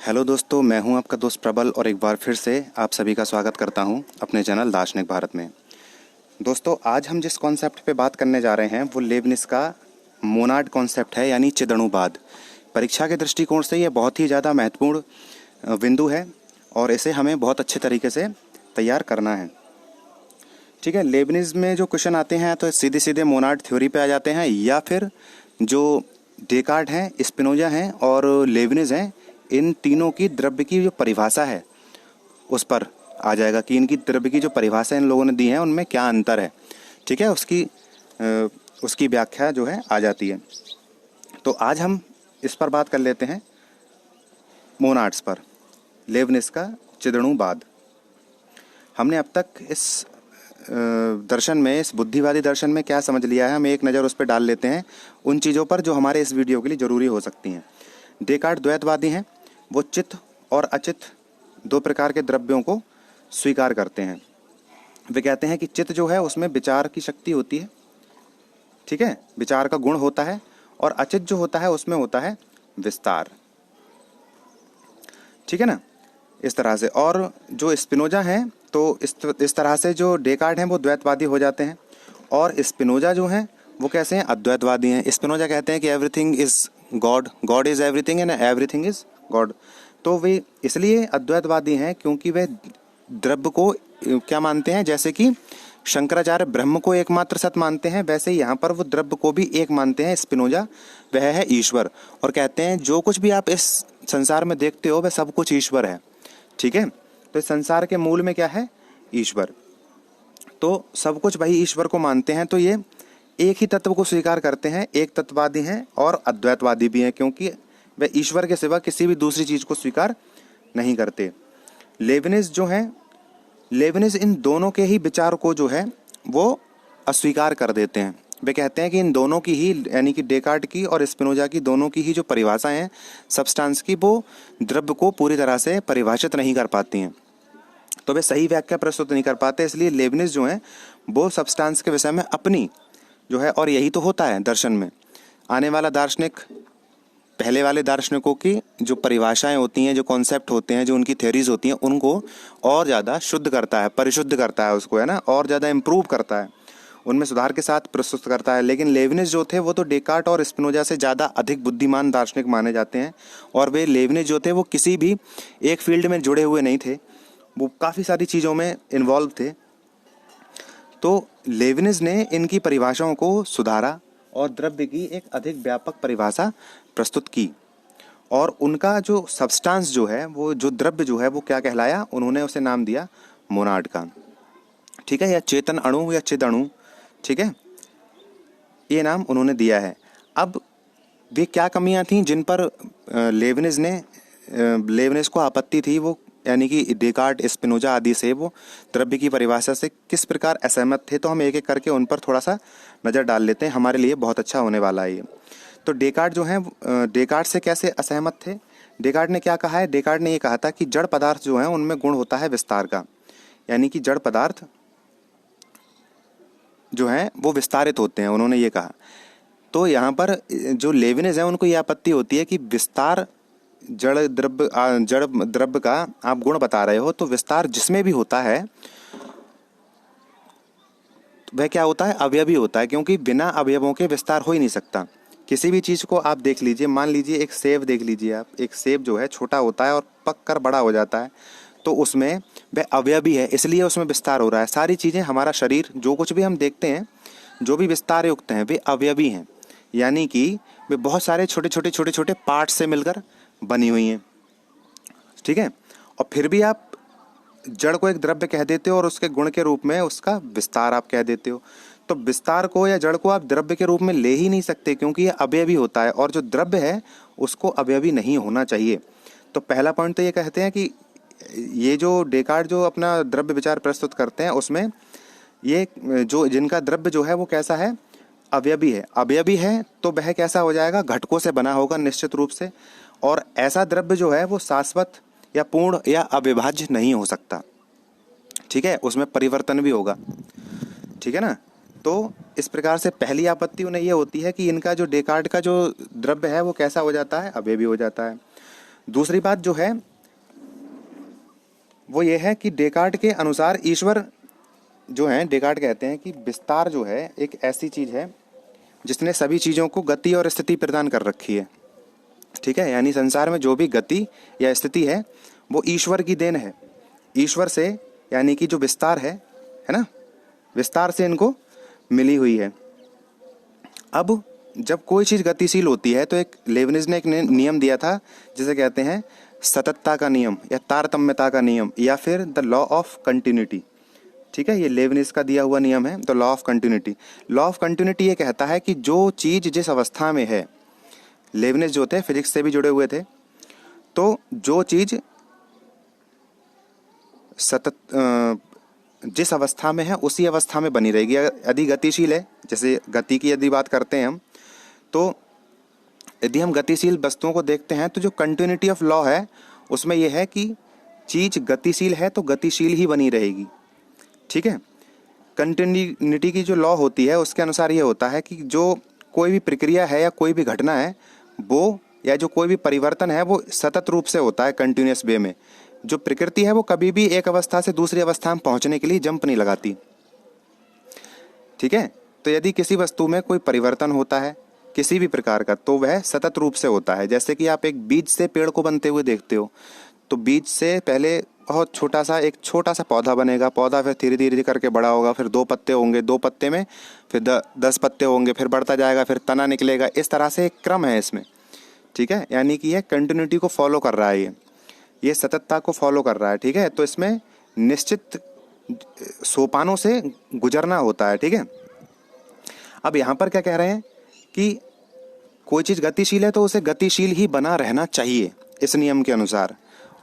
Hello दोस्तों, मैं हूं आपका दोस्त प्रबल और एक बार फिर से आप सभी का स्वागत करता हूं अपने चैनल दार्शनिक भारत में। दोस्तों, आज हम जिस कॉन्सेप्ट पे बात करने जा रहे हैं वो लेबनिज का मोनाड कॉन्सेप्ट है, यानी चिदणुवाद। परीक्षा के दृष्टिकोण से ये बहुत ही ज़्यादा महत्वपूर्ण बिंदु है और इसे हमें बहुत अच्छे तरीके से तैयार करना है। ठीक है, लेबनिज में जो क्वेश्चन आते हैं तो सीधे सीधे मोनाड थ्योरी पे आ जाते हैं, या फिर जो डेकार्ट हैं, स्पिनोजा हैं और लेबनिज हैं, इन तीनों की द्रव्य की जो परिभाषा है उस पर आ जाएगा कि इनकी द्रव्य की जो परिभाषा इन लोगों ने दी है उनमें क्या अंतर है। ठीक है, उसकी व्याख्या जो है आ जाती है। तो आज हम इस पर बात कर लेते हैं, मोनाड्स पर, लेबनिज का चिदणुवाद। हमने अब तक इस दर्शन में, इस बुद्धिवादी दर्शन में क्या समझ लिया है, हम एक नज़र उस पर डाल लेते हैं, उन चीज़ों पर जो हमारे इस वीडियो के लिए ज़रूरी हो सकती हैं। डेकार्ट द्वैतवादी हैं, वो चित्त और अचित्त दो प्रकार के द्रव्यों को स्वीकार करते हैं। वे कहते हैं कि चित्त जो है उसमें विचार की शक्ति होती है, ठीक है, विचार का गुण होता है, और अचित्त जो होता है उसमें होता है विस्तार। ठीक है ना, इस तरह से। और जो स्पिनोजा हैं तो इस तरह से जो डेकार्ट हैं वो द्वैतवादी हो जाते हैं, और स्पिनोजा जो हैं वो कैसे हैं, अद्वैतवादी हैं। स्पिनोजा कहते हैं कि everything is God, God is everything and everything is God. तो वे इसलिए अद्वैतवादी हैं क्योंकि वे द्रव्य को क्या मानते हैं, जैसे कि शंकराचार्य ब्रह्म को एकमात्र सत्य मानते हैं, वैसे ही यहाँ पर वो द्रव्य को भी एक मानते हैं स्पिनोजा, वह है ईश्वर। और कहते हैं जो कुछ भी आप इस संसार में देखते हो वह सब कुछ ईश्वर है। ठीक है, तो इस संसार के मूल में क्या है, ईश्वर। तो सब कुछ वही ईश्वर को मानते हैं। तो ये एक ही तत्व को स्वीकार करते हैं, एक तत्ववादी हैं और अद्वैतवादी भी हैं, क्योंकि वे ईश्वर के सिवा किसी भी दूसरी चीज़ को स्वीकार नहीं करते। लेबनिज जो हैं, लेबनिज इन दोनों के ही विचार को जो है वो अस्वीकार कर देते हैं। वे कहते हैं कि इन दोनों की ही, यानी कि डेकार्ट की और स्पिनोजा की दोनों की ही जो परिभाषाएं हैं सब्सटेंस की, वो द्रव्य को पूरी तरह से परिभाषित नहीं कर पाती हैं, तो वे सही व्याख्या प्रस्तुत नहीं कर पाते। इसलिए लेबनिज जो हैं वो सब्सटेंस के विषय में अपनी जो है, और यही तो होता है दर्शन में, आने वाला दार्शनिक पहले वाले दार्शनिकों की जो परिभाषाएं होती हैं, जो कॉन्सेप्ट होते हैं, जो उनकी थ्योरीज होती हैं, उनको और ज़्यादा शुद्ध करता है, परिशुद्ध करता है उसको, है ना, और ज़्यादा इम्प्रूव करता है, उनमें सुधार के साथ प्रस्तुत करता है। लेकिन लेबनिज जो थे वो तो डेकार्ट और स्पिनोजा से ज़्यादा अधिक बुद्धिमान दार्शनिक माने जाते हैं, और वे लेबनिज जो थे वो किसी भी एक फील्ड में जुड़े हुए नहीं थे, वो काफ़ी सारी चीज़ों में इन्वॉल्व थे। तो लेबनिज ने इनकी परिभाषाओं को सुधारा और द्रव्य की एक अधिक व्यापक परिभाषा प्रस्तुत की, और उनका जो सब्सटेंस जो है, वो जो द्रव्य जो है वो क्या कहलाया, उन्होंने उसे नाम दिया मोनाड का। ठीक है, या चेतन अणु या चिद अणु, ठीक है, ये नाम उन्होंने दिया है। अब वे क्या कमियां थीं जिन पर लेबनिज को आपत्ति थी, वो यानी कि डेकार्ट, स्पिनोजा आदि से वो द्रव्य की परिभाषा से किस प्रकार असहमत थे, तो हम एक एक करके उन पर थोड़ा सा नज़र डाल लेते हैं, हमारे लिए बहुत अच्छा होने वाला है ये। तो डेकार्ट जो हैं, डेकार्ट से कैसे असहमत थे, डेकार्ट ने क्या कहा है, डेकार्ट ने ये कहा था कि जड़ पदार्थ जो हैं उनमें गुण होता है विस्तार का, यानी कि जड़ पदार्थ जो हैं वो विस्तारित होते हैं, उन्होंने ये कहा। तो यहाँ पर जो लेबनिज हैं उनको ये आपत्ति होती है कि विस्तार जड़ द्रव्य का आप गुण बता रहे हो, तो विस्तार जिसमें भी होता है वह क्या होता है, अवयवी होता है, क्योंकि बिना अवयवों के विस्तार हो ही नहीं सकता। किसी भी चीज़ को आप देख लीजिए, मान लीजिए एक सेब देख लीजिए आप, एक सेब जो है छोटा होता है और पक कर बड़ा हो जाता है, तो उसमें वह अवयवी है, इसलिए उसमें विस्तार हो रहा है। सारी चीज़ें, हमारा शरीर, जो कुछ भी हम देखते हैं, जो भी विस्तार युक्त हैं, वे अवयवी हैं, यानी कि वे बहुत सारे छोटे छोटे पार्ट से मिलकर बनी हुई हैं। ठीक है, और फिर भी आप जड़ को एक द्रव्य कह देते हो और उसके गुण के रूप में उसका विस्तार आप कह देते हो। तो विस्तार को या जड़ को आप द्रव्य के रूप में ले ही नहीं सकते, क्योंकि यह अवयवी होता है, और जो द्रव्य है उसको अवयवी नहीं होना चाहिए। तो पहला पॉइंट तो ये कहते हैं कि ये जो डेकार्ट जो अपना द्रव्य विचार प्रस्तुत करते हैं उसमें ये जो जिनका द्रव्य जो है वो कैसा है, अवयवी है। अवयवी है तो वह कैसा हो जाएगा, घटकों से बना होगा निश्चित रूप से, और ऐसा द्रव्य जो है वो शाश्वत या पूर्ण या अविभाज्य नहीं हो सकता। ठीक है, उसमें परिवर्तन भी होगा। ठीक है ना, तो इस प्रकार से पहली आपत्ति उन्हें ये होती है कि इनका जो डेकार्ट का जो द्रव्य है वो कैसा हो जाता है, अवयवी हो जाता है। दूसरी बात जो है वो ये है कि डेकार्ट के अनुसार ईश्वर जो है, डेकार्ट कहते हैं कि विस्तार जो है एक ऐसी चीज़ है जिसने सभी चीज़ों को गति और स्थिति प्रदान कर रखी है। ठीक है, यानी संसार में जो भी गति या स्थिति है वो ईश्वर की देन है। ईश्वर से, यानी कि जो विस्तार है ना, विस्तार से इनको मिली हुई है। अब जब कोई चीज़ गतिशील होती है तो एक लेबनिज ने एक नियम दिया था जिसे कहते हैं सततता का नियम या तारतम्यता का नियम या फिर द लॉ ऑफ कंटिन्यूटी। ठीक है, ये लेबनिज का दिया हुआ नियम है, the law of continuity. Law of continuity ये कहता है कि जो चीज़ जिस अवस्था में है, लेबनिज जो थे फिजिक्स से भी जुड़े हुए थे, तो जो चीज़ सतत जिस अवस्था में है उसी अवस्था में बनी रहेगी। यदि गतिशील है, जैसे गति की यदि बात करते हैं हम, तो यदि हम गतिशील वस्तुओं को देखते हैं तो जो कंटिन्यूटी ऑफ लॉ है उसमें यह है कि चीज़ गतिशील है तो गतिशील ही बनी रहेगी। ठीक है, कंटिन्यूटी की जो लॉ होती है उसके अनुसार ये होता है कि जो कोई भी प्रक्रिया है या कोई भी घटना है वो, या जो कोई भी परिवर्तन है वो सतत रूप से होता है, कंटिन्यूस वे में। जो प्रकृति है वो कभी भी एक अवस्था से दूसरी अवस्था में पहुंचने के लिए जंप नहीं लगाती। ठीक है, तो यदि किसी वस्तु में कोई परिवर्तन होता है किसी भी प्रकार का तो वह सतत रूप से होता है। जैसे कि आप एक बीज से पेड़ को बनते हुए देखते हो, तो बीज से पहले बहुत एक छोटा सा पौधा बनेगा, पौधा फिर धीरे धीरे करके बड़ा होगा, फिर 2 पत्ते होंगे, 2 पत्ते में फिर 10 पत्ते होंगे, फिर बढ़ता जाएगा, फिर तना निकलेगा। इस तरह से एक क्रम है इसमें। ठीक है, यानी कि यह कंटिन्यूटी को फॉलो कर रहा है, ये सततता को फॉलो कर रहा है। ठीक है, तो इसमें निश्चित सोपानों से गुजरना होता है। ठीक है, अब यहाँ पर क्या कह रहे हैं कि कोई चीज़ गतिशील है तो उसे गतिशील ही बना रहना चाहिए इस नियम के अनुसार,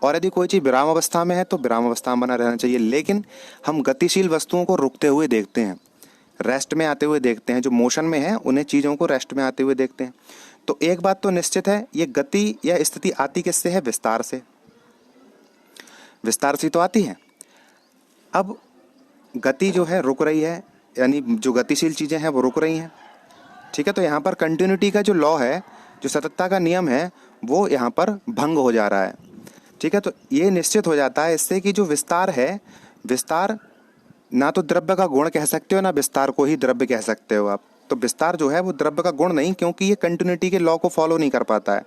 और यदि कोई चीज़ विराम अवस्था में है तो विराम अवस्था में बना रहना चाहिए। लेकिन हम गतिशील वस्तुओं को रुकते हुए देखते हैं, रेस्ट में आते हुए देखते हैं। जो मोशन में है उन्हें चीज़ों को रेस्ट में आते हुए देखते हैं। तो एक बात तो निश्चित है, ये गति या स्थिति आती किससे है? विस्तार से। विस्तार से तो आती है। अब गति जो है रुक रही है, यानी जो गतिशील चीज़ें हैं वो रुक रही हैं। ठीक है, तो यहाँ पर कंटिन्यूटी का जो लॉ है, जो सततता का नियम है, वो यहाँ पर भंग हो जा रहा है। ठीक है, तो ये निश्चित हो जाता है इससे कि जो विस्तार है, विस्तार ना तो द्रव्य का गुण कह सकते हो ना विस्तार को ही द्रव्य कह सकते हो आप। तो विस्तार जो है वो द्रव्य का गुण नहीं, क्योंकि ये कंटिन्यूटी के लॉ को फॉलो नहीं कर पाता है।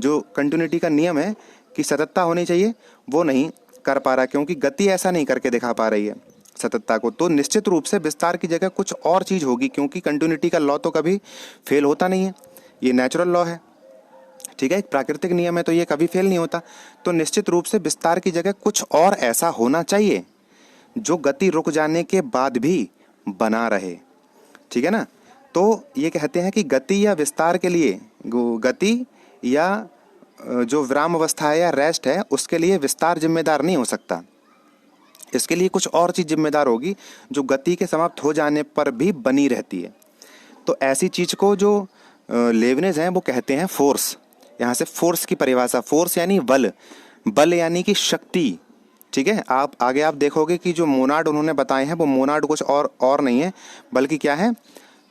जो कंटिन्यूटी का नियम है कि सततता होनी चाहिए वो नहीं कर पा रहा, क्योंकि गति ऐसा नहीं करके दिखा पा रही है सततता को। तो निश्चित रूप से विस्तार की जगह कुछ और चीज़ होगी, क्योंकि कंटिन्यूटी का लॉ तो कभी फेल होता नहीं है, ये नेचुरल लॉ है। ठीक है, एक प्राकृतिक नियम है तो ये कभी फेल नहीं होता। तो निश्चित रूप से विस्तार की जगह कुछ और ऐसा होना चाहिए जो गति रुक जाने के बाद भी बना रहे। ठीक है ना, तो ये कहते हैं कि गति या विस्तार के लिए, गति या जो विराम अवस्था है या रेस्ट है उसके लिए विस्तार जिम्मेदार नहीं हो सकता। इसके लिए कुछ और चीज़ जिम्मेदार होगी जो गति के समाप्त हो जाने पर भी बनी रहती है। तो ऐसी चीज़ को जो लेबनिज हैं वो कहते हैं फोर्स। यहाँ से फोर्स की परिभाषा, फोर्स यानी बल, बल यानी कि शक्ति। ठीक है, आप आगे आप देखोगे कि जो मोनाड उन्होंने बताए हैं वो मोनाड कुछ और नहीं है, बल्कि क्या है?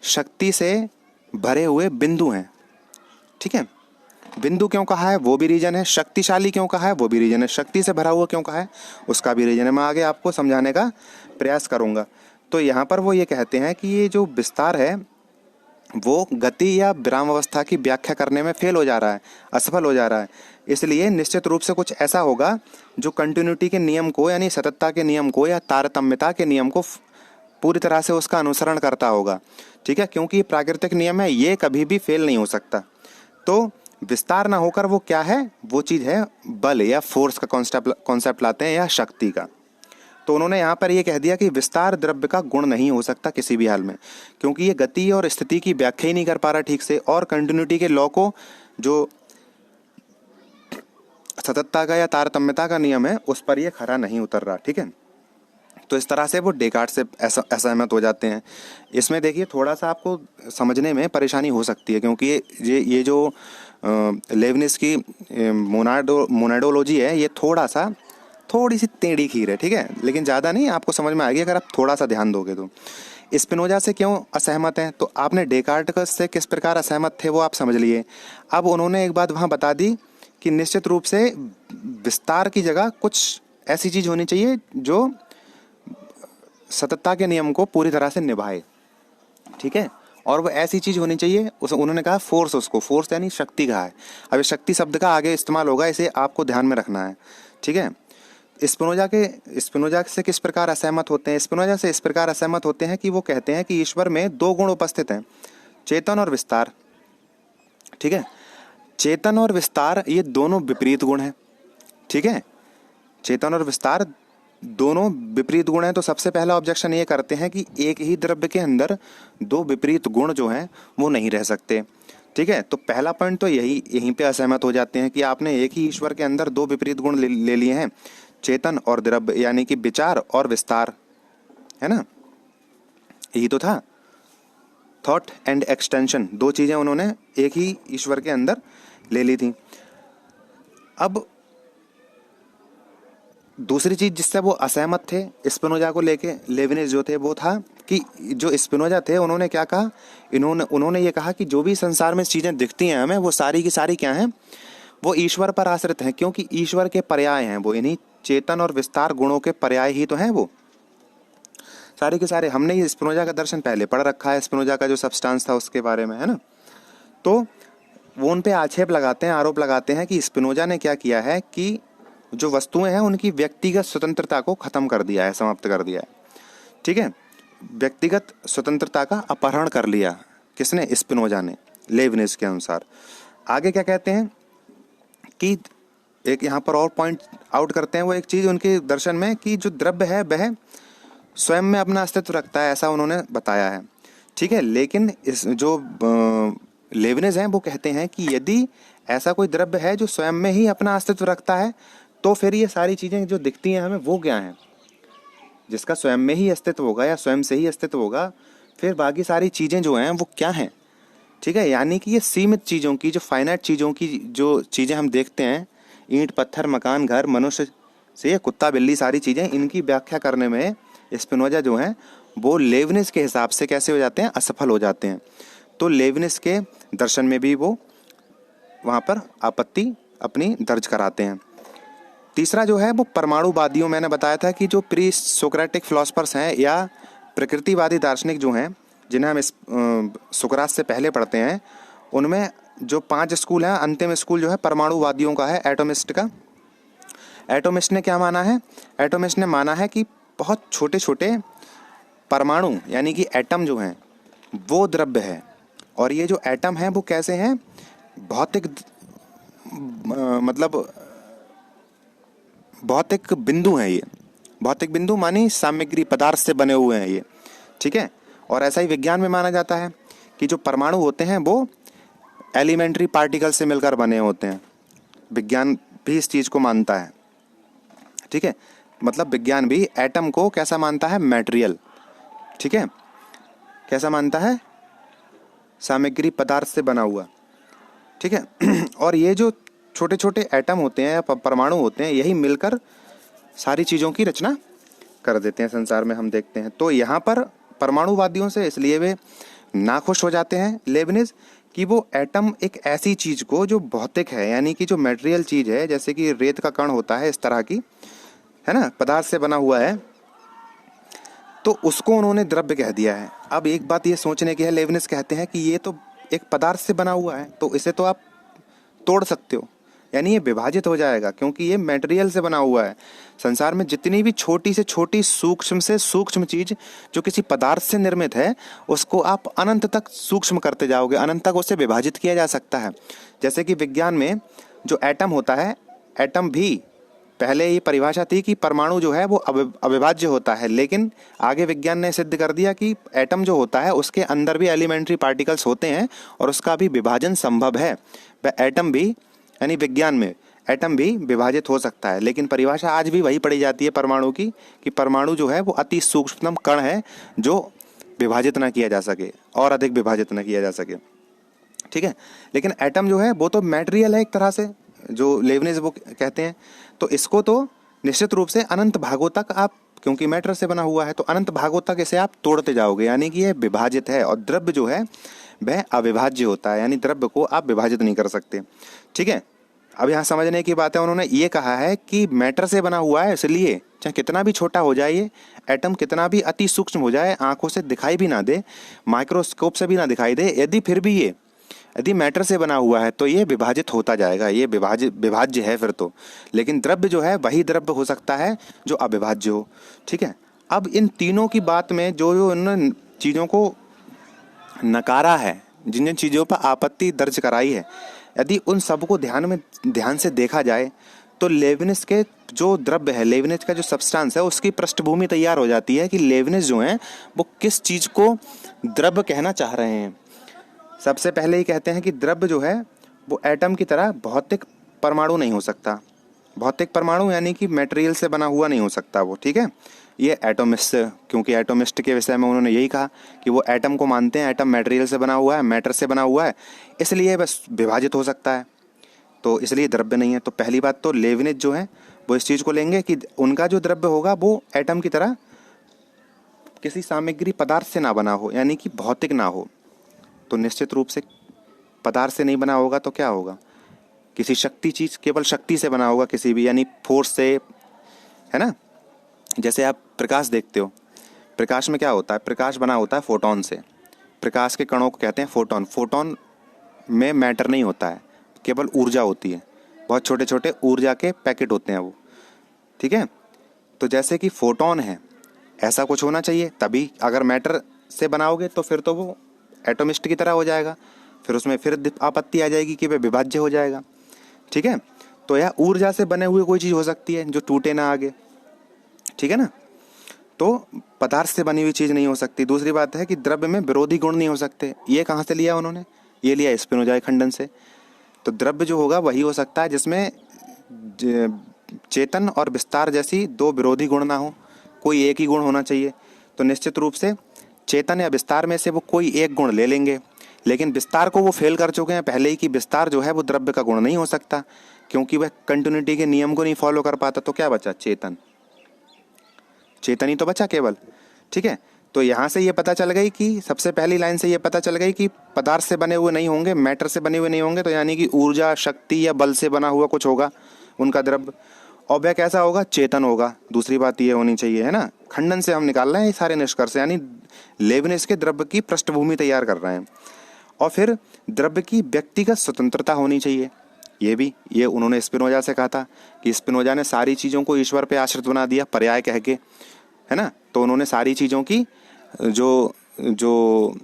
शक्ति से भरे हुए बिंदु हैं। ठीक है, बिंदु क्यों कहा है वो भी रीजन है, शक्तिशाली क्यों कहा है वो भी रीजन है, शक्ति से भरा हुआ क्यों कहा है उसका भी रीजन है। मैं आगे आपको समझाने का प्रयास करूंगा। तो यहाँ पर वो ये कहते हैं कि ये जो विस्तार है वो गति या विराम अवस्था की व्याख्या करने में फेल हो जा रहा है, असफल हो जा रहा है। इसलिए निश्चित रूप से कुछ ऐसा होगा जो कंटिन्यूटी के नियम को, यानी सततता के नियम को या तारतम्यता के नियम को पूरी तरह से उसका अनुसरण करता होगा। ठीक है, क्योंकि प्राकृतिक नियम है, ये कभी भी फेल नहीं हो सकता। तो विस्तार ना होकर वो क्या है? वो चीज़ है बल या फोर्स का कॉन्सेप्ट लाते हैं, या शक्ति का। तो उन्होंने यहाँ पर ये कह दिया कि विस्तार द्रव्य का गुण नहीं हो सकता किसी भी हाल में, क्योंकि ये गति और स्थिति की व्याख्या ही नहीं कर पा रहा ठीक से, और कंटिन्यूटी के लॉ को, जो सततता का या तारतम्यता का नियम है, उस पर ये खरा नहीं उतर रहा। ठीक है, तो इस तरह से वो डेकार्ट से असहमत हो जाते हैं। इसमें देखिए थोड़ा सा आपको समझने में परेशानी हो सकती है, क्योंकि ये जो लेबनिज की मोनाडोलॉजी है ये थोड़ी सी टेढ़ी खीर है। ठीक है, लेकिन ज़्यादा नहीं, आपको समझ में आएगी अगर आप थोड़ा सा ध्यान दोगे तो। स्पिनोजा से क्यों असहमत हैं? तो आपने डेकार्ट से किस प्रकार असहमत थे वो आप समझ लिए। अब उन्होंने एक बात वहाँ बता दी कि निश्चित रूप से विस्तार की जगह कुछ ऐसी चीज होनी चाहिए जो सततता के नियम को पूरी तरह से निभाए, ठीक है। और वो ऐसी चीज होनी चाहिए, उस उन्होंने कहा फोर्स, उसको फोर्स यानी शक्ति कहा है। अब शक्ति शब्द का आगे इस्तेमाल होगा, इसे आपको ध्यान में रखना है, ठीक है। स्पिनोजा से किस प्रकार असहमत होते हैं? स्पिनोजा से इस प्रकार असहमत होते हैं कि वो कहते हैं कि ईश्वर में दो गुण उपस्थित हैं, चेतन और विस्तार, ठीक है। चेतन और विस्तार ये दोनों विपरीत गुण हैं, ठीक है। चेतन और विस्तार दोनों विपरीत गुण हैं। तो सबसे पहला ऑब्जेक्शन ये करते हैं कि एक ही द्रव्य के अंदर दो विपरीत गुण जो हैं वो नहीं रह सकते, ठीक है। तो पहला पॉइंट तो यहीं पे असहमत हो जाते हैं कि आपने एक ही ईश्वर के अंदर दो विपरीत गुण ले लिए हैं, चेतन और द्रव्य, यानी कि विचार और विस्तार, है ना। यही तो था, थॉट एंड एक्सटेंशन, दो चीजें उन्होंने एक ही ईश्वर के अंदर ले ली थी। अब दूसरी चीज जिससे वो असहमत थे स्पिनोजा को लेके, लेविनिज जो थे, वो था कि जो स्पिनोजा थे उन्होंने क्या कहा, उन्होंने ये कहा कि जो भी संसार में चीजें दिखती हैं हमें, वो सारी की सारी क्या हैं, वो ईश्वर पर आश्रित हैं, क्योंकि ईश्वर के पर्याय हैं वो, इन्हीं चेतन और विस्तार गुणों के पर्याय ही तो हैं वो सारे के सारे। हमने ये स्पिनोजा का दर्शन पहले पढ़ रखा है, स्पिनोजा का जो सब्सटेंस था उसके बारे में, है ना। तो वो उन पे आक्षेप लगाते हैं, आरोप लगाते हैं कि स्पिनोजा ने क्या किया है कि जो वस्तुएं हैं उनकी व्यक्तिगत स्वतंत्रता को खत्म कर दिया है, समाप्त कर दिया है, ठीक है। व्यक्तिगत स्वतंत्रता का अपहरण कर लिया, किसने? स्पिनोजा ने, लेविनिज के अनुसार। आगे क्या कहते हैं कि एक यहाँ पर और पॉइंट आउट करते हैं वो एक चीज उनके दर्शन में, कि जो द्रव्य है वह स्वयं में अपना अस्तित्व रखता है, ऐसा उन्होंने बताया है, ठीक है। लेकिन इस जो लेविनिज हैं वो कहते हैं कि यदि ऐसा कोई द्रव्य है जो स्वयं में ही अपना अस्तित्व रखता है, तो फिर ये सारी चीजें जो दिखती हैं हमें वो क्या हैं? जिसका स्वयं में ही अस्तित्व होगा या स्वयं से ही अस्तित्व होगा, फिर बाकी सारी चीजें जो हैं वो क्या हैं, ठीक है। यानी कि ये सीमित चीजों की, जो फाइनाइट चीजों की जो चीजें हम देखते हैं, ईंट पत्थर मकान घर मनुष्य से कुत्ता बिल्ली, सारी चीजें, इनकी व्याख्या करने में स्पिनोजा जो हैं वो लेविनिज के हिसाब से कैसे हो जाते हैं? असफल हो जाते हैं। तो लेविनिज के दर्शन में भी वो वहाँ पर आपत्ति अपनी दर्ज कराते हैं। तीसरा जो है वो परमाणुवादियों, मैंने बताया था कि जो प्री सोक्रेटिक फिलोसफर्स हैं या प्रकृतिवादी दार्शनिक जो हैं, जिन्हें हम सुकरात से पहले पढ़ते हैं, उनमें जो 5 स्कूल हैं, अंतिम स्कूल जो है परमाणुवादियों का है, एटोमिस्ट का। एटोमिस्ट ने क्या माना है? एटोमिस्ट ने माना है कि बहुत छोटे छोटे परमाणु यानी कि एटम जो हैं वो द्रव्य है, और ये जो एटम हैं वो कैसे हैं? भौतिक मतलब भौतिक बिंदु हैं ये। भौतिक बिंदु मानी सामग्री, पदार्थ से बने हुए हैं ये, ठीक है। और ऐसा ही विज्ञान में माना जाता है कि जो परमाणु होते हैं वो एलिमेंट्री पार्टिकल से मिलकर बने होते हैं। विज्ञान भी इस चीज को मानता है, ठीक है। मतलब विज्ञान भी एटम को कैसा मानता है? मैटेरियल, ठीक है। कैसा मानता है? सामग्री, पदार्थ से बना हुआ, ठीक है। और ये जो छोटे छोटे एटम होते हैं या परमाणु होते हैं, यही मिलकर सारी चीजों की रचना कर देते हैं संसार में, हम देखते हैं। तो यहाँ पर परमाणुवादियों से इसलिए वे नाखुश हो जाते हैं लेविनिज कि वो एटम एक ऐसी चीज को जो भौतिक है, यानी कि जो मटेरियल चीज है, जैसे कि रेत का कण होता है, इस तरह की, है ना, पदार्थ से बना हुआ है, तो उसको उन्होंने द्रव्य कह दिया है। अब एक बात ये सोचने की है, लेविनिज कहते हैं कि ये तो एक पदार्थ से बना हुआ है, तो इसे तो आप तोड़ सकते हो, यानी ये विभाजित हो जाएगा, क्योंकि ये मटेरियल से बना हुआ है। संसार में जितनी भी छोटी से छोटी, सूक्ष्म से सूक्ष्म चीज जो किसी पदार्थ से निर्मित है, उसको आप अनंत तक सूक्ष्म करते जाओगे, अनंत तक उसे विभाजित किया जा सकता है। जैसे कि विज्ञान में जो एटम होता है, एटम भी पहले ये परिभाषा थी कि परमाणु जो है वो अविभाज्य होता है, लेकिन आगे विज्ञान ने सिद्ध कर दिया कि एटम जो होता है उसके अंदर भी एलिमेंट्री पार्टिकल्स होते हैं और उसका भी विभाजन संभव है। वह एटम भी, यानी विज्ञान में एटम भी विभाजित हो सकता है, लेकिन परिभाषा आज भी वही पढ़ी जाती है परमाणु की, कि परमाणु जो है वो अति सूक्ष्मतम कण है जो विभाजित ना किया जा सके और अधिक विभाजित ना किया जा सके, ठीक है। लेकिन एटम जो है वो तो मैटेरियल है एक तरह से, जो लेविनिज वो कहते हैं। तो इसको तो निश्चित रूप से अनंत भागों तक आप, क्योंकि मैटर से बना हुआ है, तो अनंत भागों तक इसे आप तोड़ते जाओगे, यानी कि ये विभाजित है। और द्रव्य जो है वह अविभाज्य होता है, यानी द्रव्य को आप विभाजित नहीं कर सकते, ठीक है। अब यहाँ समझने की बात है, उन्होंने ये कहा है कि मैटर से बना हुआ है, इसलिए चाहे कितना भी छोटा हो जाए ये एटम, कितना भी अति सूक्ष्म हो जाए, आंखों से दिखाई भी ना दे, माइक्रोस्कोप से भी ना दिखाई दे, यदि मैटर से बना हुआ है तो ये विभाजित होता जाएगा, ये विभाज्य है फिर तो। लेकिन द्रव्य जो है वही द्रव्य हो सकता है जो अविभाज्य हो। ठीक है, अब इन तीनों की बात में जो जो उन्होंने चीज़ों को नकारा है, जिन जिन चीज़ों पर आपत्ति दर्ज कराई है, यदि उन सबको ध्यान से देखा जाए तो लेविनिस के जो द्रव्य है, लेविनिस का जो सब्सटेंस है, उसकी पृष्ठभूमि तैयार हो जाती है कि लेविनिस जो हैं वो किस चीज़ को द्रव्य कहना चाह रहे हैं। सबसे पहले ही कहते हैं कि द्रव्य जो है वो एटम की तरह भौतिक परमाणु नहीं हो सकता। भौतिक परमाणु यानी कि मटेरियल से बना हुआ नहीं हो सकता वो। ठीक है, ये एटोमिस्ट, क्योंकि एटोमिस्ट के विषय में उन्होंने यही कहा कि वो एटम को मानते हैं, एटम मटेरियल से बना हुआ है, मैटर से बना हुआ है, इसलिए बस विभाजित हो सकता है, तो इसलिए द्रव्य नहीं है। तो पहली बात तो लेविनिस जो है वो इस चीज़ को लेंगे कि उनका जो द्रव्य होगा वो एटम की तरह किसी सामग्री पदार्थ से ना बना हो, यानी कि भौतिक ना हो। तो निश्चित रूप से पदार्थ से नहीं बना होगा तो क्या होगा, किसी शक्ति चीज़, केवल शक्ति से बना होगा, किसी भी यानी फोर्स से, है ना। जैसे आप प्रकाश देखते हो, प्रकाश में क्या होता है, प्रकाश बना होता है फोटोन से, प्रकाश के कणों को कहते हैं फोटोन। फोटोन में मैटर नहीं होता है, केवल ऊर्जा होती है, बहुत छोटे छोटे ऊर्जा के पैकेट होते हैं वो। ठीक है, तो जैसे कि फोटोन है, ऐसा कुछ होना चाहिए, तभी अगर मैटर से बनाओगे तो फिर तो वो एटोमिस्ट की तरह हो जाएगा, फिर उसमें फिर आपत्ति आ जाएगी कि वह विभाज्य हो जाएगा। ठीक है, तो यह ऊर्जा से बने हुए कोई चीज़ हो सकती है जो टूटे ना आगे। ठीक है ना, तो पदार्थ से बनी हुई चीज़ नहीं हो सकती। दूसरी बात है कि द्रव्य में विरोधी गुण नहीं हो सकते। ये कहाँ से लिया उन्होंने, ये लिया स्पिनोजा खंडन से। तो द्रव्य जो होगा वही हो सकता है जिसमें चेतन और विस्तार जैसी दो विरोधी गुण ना हो, कोई एक ही गुण होना चाहिए। तो निश्चित रूप से चेतन या विस्तार में से वो कोई एक गुण ले लेंगे, लेकिन विस्तार को वो फेल कर चुके हैं पहले ही कि विस्तार जो है वो द्रव्य का गुण नहीं हो सकता, क्योंकि वह कंटिन्यूटी के नियम को नहीं फॉलो कर पाता। तो क्या बचा, चेतन, चेतन ही तो बचा केवल। ठीक है, तो यहाँ से ये पता चल गई कि सबसे पहली लाइन से ये पता चल गई कि पदार्थ से बने हुए नहीं होंगे, मैटर से बने हुए नहीं होंगे, तो यानी कि ऊर्जा, शक्ति या बल से बना हुआ कुछ होगा उनका द्रव्य, और वह कैसा होगा, चेतन होगा। दूसरी बात ये होनी चाहिए, है ना। खंडन से हम निकाल रहे हैं ये सारे निष्कर्ष, यानी लेविनिस के द्रव्य की पृष्ठभूमि तैयार कर रहे हैं। और फिर द्रव्य की व्यक्तिगत स्वतंत्रता होनी चाहिए, ये उन्होंने स्पिनोजा से कहा था कि स्पिनोजा ने सारी चीज़ों को ईश्वर पे आश्रित बना दिया, पर्याय कह के, है ना। तो उन्होंने सारी चीज़ों की जो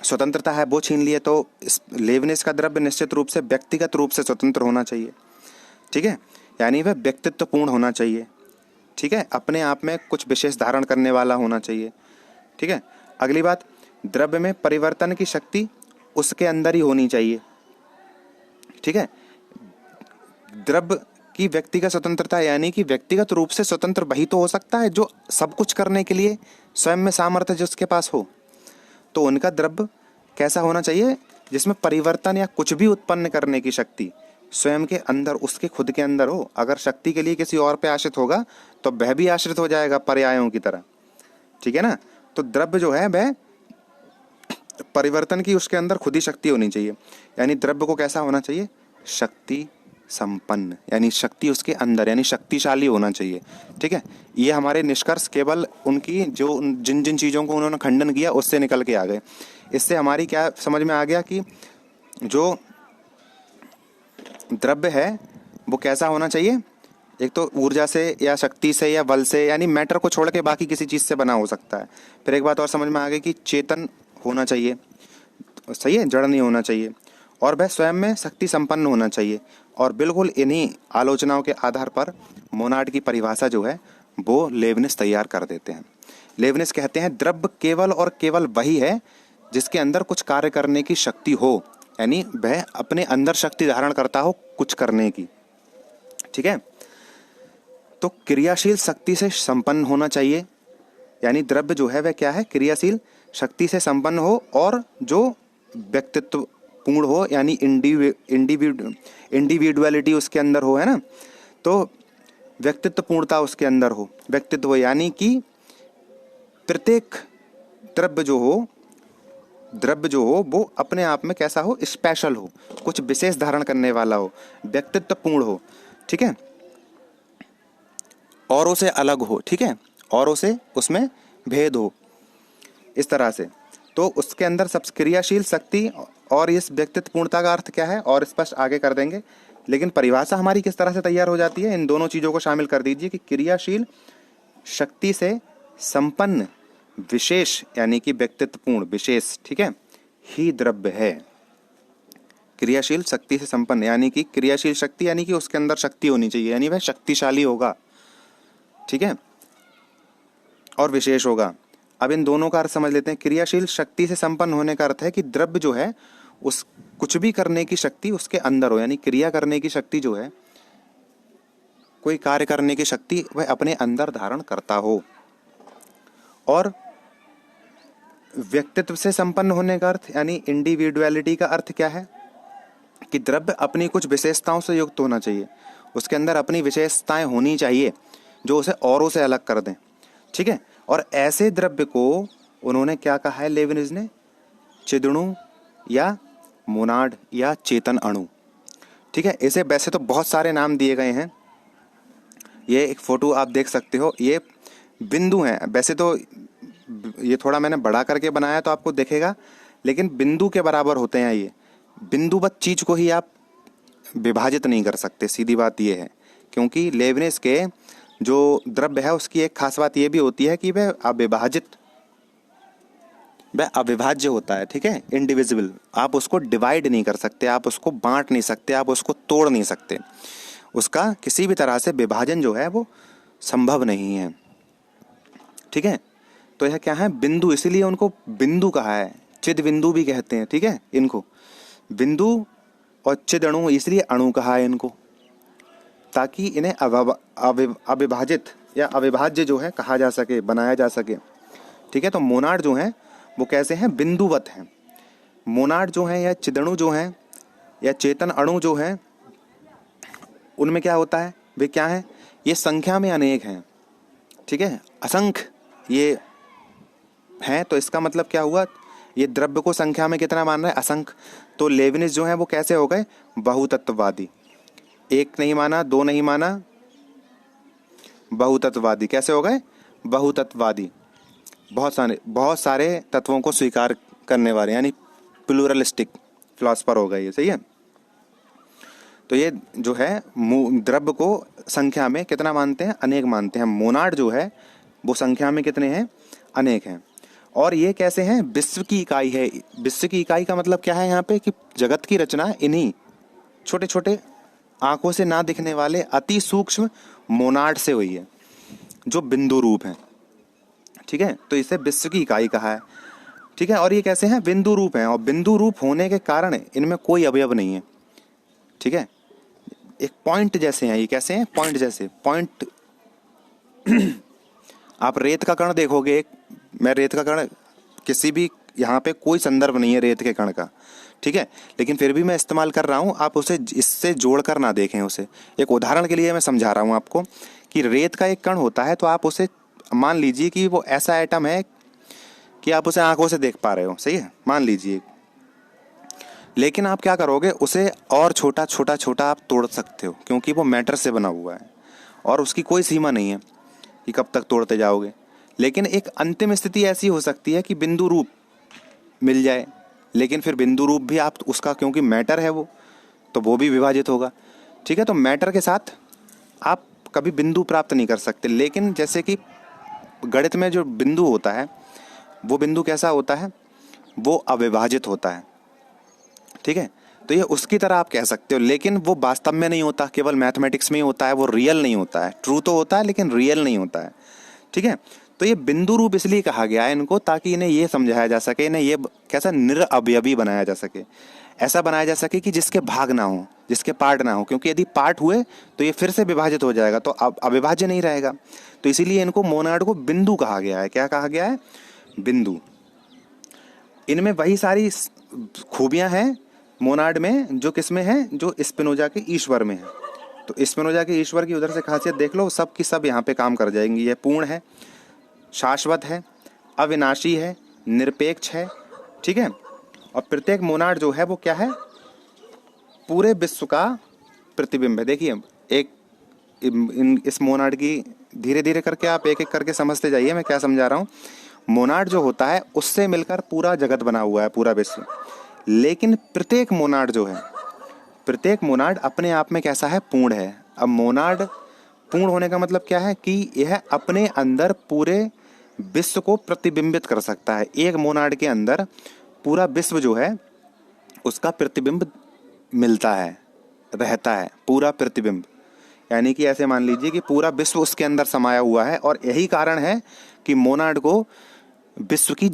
स्वतंत्रता है वो छीन लिए। तो लेविनिस का द्रव्य निश्चित रूप से व्यक्तिगत रूप से स्वतंत्र होना चाहिए। ठीक है, यानी वह व्यक्तित्वपूर्ण होना चाहिए। ठीक है, अपने आप में कुछ विशेष धारण करने वाला होना चाहिए। ठीक है, अगली बात, द्रव्य में परिवर्तन की शक्ति उसके अंदर ही होनी चाहिए। ठीक है, द्रव्य की व्यक्तिगत स्वतंत्रता यानी कि व्यक्तिगत रूप से स्वतंत्र वही तो हो सकता है जो सब कुछ करने के लिए स्वयं में सामर्थ्य जिसके पास हो। तो उनका द्रव्य कैसा होना चाहिए, जिसमें परिवर्तन या कुछ भी उत्पन्न करने की शक्ति स्वयं के अंदर, उसके खुद के अंदर हो। अगर शक्ति के लिए किसी और पे आश्रित होगा तो वह भी आश्रित हो जाएगा पर्यायों की तरह। ठीक है ना, तो द्रव्य जो है वह परिवर्तन की उसके अंदर खुद ही शक्ति होनी चाहिए। यानी द्रव्य को कैसा होना चाहिए, शक्ति संपन्न, यानी शक्ति उसके अंदर, यानी शक्तिशाली होना चाहिए। ठीक है, ये हमारे निष्कर्ष केवल उनकी जो जिन जिन चीज़ों को उन्होंने खंडन किया उससे निकल के आ गए। इससे हमारी क्या समझ में आ गया कि जो द्रव्य है वो कैसा होना चाहिए, एक तो ऊर्जा से या शक्ति से या बल से, यानी मैटर को छोड़ के बाकी किसी चीज़ से बना हो सकता है। फिर एक बात और समझ में आ गई कि चेतन होना चाहिए, सही है, जड़ नहीं होना चाहिए, और वह स्वयं में शक्ति संपन्न होना चाहिए। और बिल्कुल इन्हीं आलोचनाओं के आधार पर मोनार्ड की परिभाषा जो है वो लेविनिस तैयार कर देते हैं। लेविनिस कहते हैं द्रव्य केवल और केवल वही है जिसके अंदर कुछ कार्य करने की शक्ति हो, यानी वह अपने अंदर शक्ति धारण करता हो कुछ करने की। ठीक है, तो क्रियाशील शक्ति से संपन्न होना चाहिए, यानी द्रव्य जो है वह क्या है, क्रियाशील शक्ति से संपन्न हो और जो व्यक्तित्व पूर्ण हो, यानी इंडिविजुअलिटी उसके अंदर हो, है ना। तो व्यक्तित्व पूर्णता उसके अंदर हो, व्यक्तित्व यानी कि प्रत्येक द्रव्य जो हो द्रव्य जो हो वो अपने आप में कैसा हो, स्पेशल हो, कुछ विशेष धारण करने वाला हो, व्यक्तित्वपूर्ण हो, ठीक है, औरों से अलग हो, ठीक है, औरों से उसमें भेद हो, इस तरह से। तो उसके अंदर सब क्रियाशील शक्ति और इस व्यक्तित्वपूर्णता का अर्थ क्या है और स्पष्ट आगे कर देंगे, लेकिन परिभाषा हमारी किस तरह से तैयार हो जाती है, इन दोनों चीज़ों को शामिल कर दीजिए कि क्रियाशील शक्ति से संपन्न विशेष यानी कि व्यक्तित्वपूर्ण विशेष, ठीक है, ही द्रव्य है। क्रियाशील शक्ति से संपन्न यानी कि क्रियाशील शक्ति यानी कि उसके अंदर शक्ति होनी चाहिए, यानी वह शक्तिशाली होगा, ठीक है, और विशेष होगा। अब इन दोनों का अर्थ समझ लेते हैं। क्रियाशील शक्ति से संपन्न होने का अर्थ है कि द्रव्य जो है उस कुछ भी करने की शक्ति उसके अंदर हो, यानी क्रिया करने की शक्ति जो है, कोई कार्य करने की शक्ति वह अपने अंदर धारण करता हो। और व्यक्तित्व से संपन्न होने का अर्थ यानी इंडिविजुअलिटी का अर्थ क्या है कि द्रव्य अपनी कुछ विशेषताओं से युक्त होना चाहिए, उसके अंदर अपनी विशेषताएं होनी चाहिए जो उसे औरों से अलग कर दें, ठीक है। और ऐसे द्रव्य को उन्होंने क्या कहा है, लेविनिज ने, चिदणु या मोनाड या चेतन अणु, ठीक है। इसे वैसे तो बहुत सारे नाम दिए गए हैं, ये एक फोटो आप देख सकते हो, ये बिंदु हैं, वैसे तो ये थोड़ा मैंने बड़ा करके बनाया तो आपको दिखेगा, लेकिन बिंदु के बराबर होते हैं ये। बिंदुवत चीज को ही आप विभाजित नहीं कर सकते, सीधी बात ये है, क्योंकि लेविनिज के जो द्रव्य है उसकी एक खास बात ये भी होती है कि वह अविभाज्य होता है, ठीक है, इंडिविजिबल। आप उसको डिवाइड नहीं कर सकते, आप उसको बांट नहीं सकते, आप उसको तोड़ नहीं सकते, उसका किसी भी तरह से विभाजन जो है वो संभव नहीं है, ठीक है। तो यह क्या है, बिंदु, इसीलिए उनको बिंदु कहा है, चिद बिंदु भी कहते हैं, ठीक है, इनको बिंदु और चिद अणु इसलिए अणु कहा है इनको, ताकि इन्हें अविभाजित या अविभाज्य जो है कहा जा सके, बनाया जा सके, ठीक है। तो मोनाड जो हैं वो कैसे हैं, बिंदुवत हैं। मोनाड जो हैं या चिदणु जो हैं या चेतन अणु जो हैं, उनमें क्या होता है, वे क्या हैं, ये संख्या में अनेक हैं, ठीक है, असंख्य ये हैं। तो इसका मतलब क्या हुआ, ये द्रव्य को संख्या में कितना मान रहा है, असंख्य। तो लेविनिज जो है वो कैसे हो गए, बहुतत्ववादी, एक नहीं माना, दो नहीं माना, बहुतत्ववादी। कैसे हो गए, बहुतत्ववादी, बहुत सारे तत्वों को स्वीकार करने वाले, यानी प्लूरलिस्टिक फिलॉसफर हो गए ये, सही है। तो ये जो है द्रव्य को संख्या में कितना मानते हैं, अनेक मानते हैं। मोनाड जो है वो संख्या में कितने हैं, अनेक हैं। और ये कैसे हैं, विश्व की इकाई है। विश्व की इकाई का मतलब क्या है यहाँ पे, कि जगत की रचना इन्हीं छोटे छोटे आंखों से ना दिखने वाले अति सूक्ष्म मोनाड से हुई है, जो बिंदु रूप हैं, ठीक है। तो इसे विश्व की इकाई कहा है, ठीक है। और ये कैसे हैं, बिंदु रूप हैं, और बिंदु रूप होने के कारण इनमें कोई अवयव नहीं है, ठीक है, एक पॉइंट जैसे हैं। ये कैसे हैं, पॉइंट जैसे, पॉइंट आप रेत का कण देखोगे, मैं रेत का कण, किसी भी यहाँ पे कोई संदर्भ नहीं है रेत के कण का, ठीक है, लेकिन फिर भी मैं इस्तेमाल कर रहा हूँ, आप उसे इससे जोड़कर ना देखें उसे। एक उदाहरण के लिए मैं समझा रहा हूँ आपको कि रेत का एक कण होता है, तो आप उसे मान लीजिए कि वो ऐसा आइटम है कि आप उसे आंखों से देख पा रहे हो, सही है, मान लीजिए, लेकिन आप क्या करोगे, उसे और छोटा छोटा छोटा आप तोड़ सकते हो, क्योंकि वो मैटर से बना हुआ है और उसकी कोई सीमा नहीं है कि कब तक तोड़ते जाओगे। लेकिन एक अंतिम स्थिति ऐसी हो सकती है कि बिंदु रूप मिल जाए, लेकिन फिर बिंदु रूप भी आप उसका, क्योंकि मैटर है वो, तो वो भी विभाजित होगा, ठीक है। तो मैटर के साथ आप कभी बिंदु प्राप्त नहीं कर सकते। लेकिन जैसे कि गणित में जो बिंदु होता है, वो बिंदु कैसा होता है, वो अविभाजित होता है, ठीक है। तो ये उसकी तरह आप कह सकते हो, लेकिन वो वास्तव में नहीं होता, केवल मैथमेटिक्स में ही होता है, वो रियल नहीं होता है। ट्रू तो होता है लेकिन रियल नहीं होता है, ठीक है। तो ये बिंदु रूप इसलिए कहा गया है इनको, ताकि इन्हें ये समझाया जा सके, इन्हें ये कैसा निरअवयवी बनाया जा सके, ऐसा बनाया जा सके कि जिसके भाग ना हो, जिसके पार्ट ना हो, क्योंकि यदि पार्ट हुए तो ये फिर से विभाजित हो जाएगा, तो अब अविभाज्य नहीं रहेगा। तो इसीलिए इनको, मोनाड को बिंदु कहा गया है। क्या कहा गया है, बिंदु। इनमें वही सारी खूबियां हैं मोनाड में जो किसमें है, जो स्पिनोजा के ईश्वर में है। तो स्पिनोजा के ईश्वर की उधर से खासियत देख लो, सब की सब यहाँ पे काम कर जाएंगी। यह पूर्ण है, शाश्वत है, अविनाशी है, निरपेक्ष है, ठीक है। और प्रत्येक मोनाड जो है वो क्या है, पूरे विश्व का प्रतिबिंब है। देखिए एक इस मोनाड की धीरे धीरे करके आप एक एक करके समझते जाइए मैं क्या समझा रहा हूँ। मोनाड जो होता है उससे मिलकर पूरा जगत बना हुआ है, पूरा विश्व। लेकिन प्रत्येक मोनाड जो है, प्रत्येक मोनाड अपने आप में कैसा है, पूर्ण है। अब मोनाड पूर्ण होने का मतलब क्या है कि यह अपने अंदर पूरे विश्व को प्रतिबिंबित कर सकता है। एक मोनाड के अंदर पूरा विश्व जो है उसका प्रतिबिंब मिलता है, रहता है, पूरा प्रतिबिंब। यानी कि ऐसे मान लीजिए कि पूरा विश्व उसके अंदर समाया हुआ है। और यही कारण है कि मोनाड को विश्व की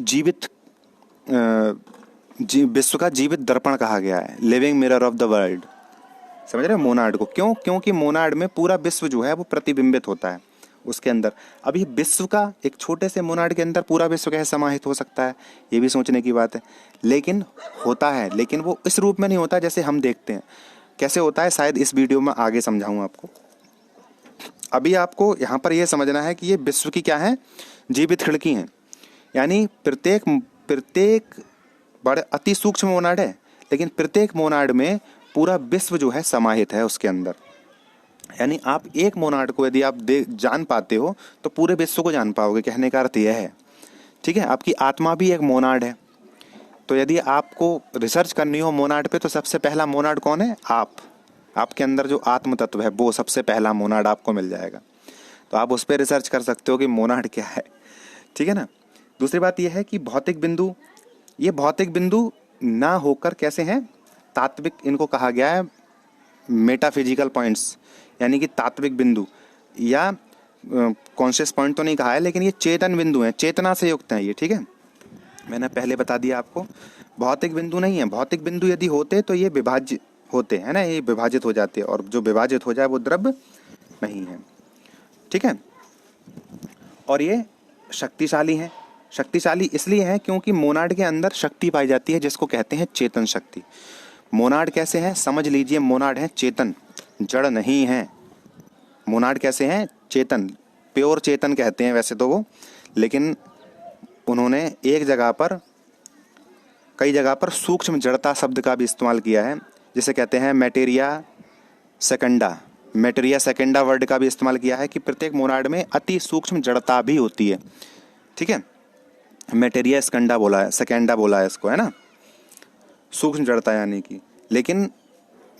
विश्व का जीवित दर्पण कहा गया है, living mirror of the world. समझ रहे हो मोनाड को क्यों? क्योंकि मोनाड में पूरा विश्व जो है वो प्रतिबिंबित होता है उसके अंदर। अभी विश्व का एक छोटे से मोनाड के अंदर पूरा विश्व कैसे समाहित हो सकता है, ये भी सोचने की बात है। लेकिन होता है, लेकिन वो इस रूप में नहीं होता जैसे हम देखते हैं। कैसे होता है शायद इस वीडियो में आगे समझाऊं आपको। अभी आपको यहाँ पर यह समझना है कि ये विश्व की क्या है, जीवित खिड़की हैं। यानी प्रत्येक बड़े अति सूक्ष्म मोनाड है, लेकिन प्रत्येक मोनाड में पूरा विश्व जो है समाहित है उसके अंदर। यानी आप एक मोनाड को यदि आप जान पाते हो तो पूरे विश्व को जान पाओगे, कहने का अर्थ यह है। ठीक है। आपकी आत्मा भी एक मोनाड है। तो यदि आपको रिसर्च करनी हो मोनाड पे तो सबसे पहला मोनाड कौन है, आपके अंदर जो आत्म तत्व है वो सबसे पहला मोनाड आपको मिल जाएगा। तो आप उस पर रिसर्च कर सकते हो कि मोनाड क्या है। ठीक है ना। दूसरी बात यह है कि भौतिक बिंदु, ये भौतिक बिंदु ना होकर कैसे हैं, तात्विक इनको कहा गया है, मेटाफिजिकल पॉइंट्स, यानी कि तात्विक बिंदु या कॉन्शियस पॉइंट तो नहीं कहा है, लेकिन ये चेतन बिंदु हैं, चेतना से युक्त हैं ये। ठीक है। मैंने पहले बता दिया आपको, भौतिक बिंदु नहीं है। भौतिक बिंदु यदि होते तो ये विभाज्य होते हैं ना, ये विभाजित हो जाते हैं, और जो विभाजित हो जाए वो द्रव्य नहीं है। ठीक है। और ये शक्तिशाली हैं। शक्तिशाली इसलिए है क्योंकि मोनाड के अंदर शक्ति पाई जाती है जिसको कहते हैं चेतन शक्ति। मोनाड कैसे हैं, समझ लीजिए, मोनाड हैं चेतन, जड़ नहीं है। मोनाड कैसे हैं, चेतन, प्योर चेतन कहते हैं वैसे तो वो, लेकिन उन्होंने एक जगह पर, कई जगह पर सूक्ष्म जड़ता शब्द का भी इस्तेमाल किया है, जिसे कहते हैं मैटेरिया सेकंडा। मैटेरिया सेकंडा वर्ड का भी इस्तेमाल किया है कि प्रत्येक मोनाड में अति सूक्ष्म जड़ता भी होती है। ठीक है। मैटेरिया सेकंडा बोला है, सेकंडा बोला है इसको, है ना, सूक्ष्म जड़ता यानी कि। लेकिन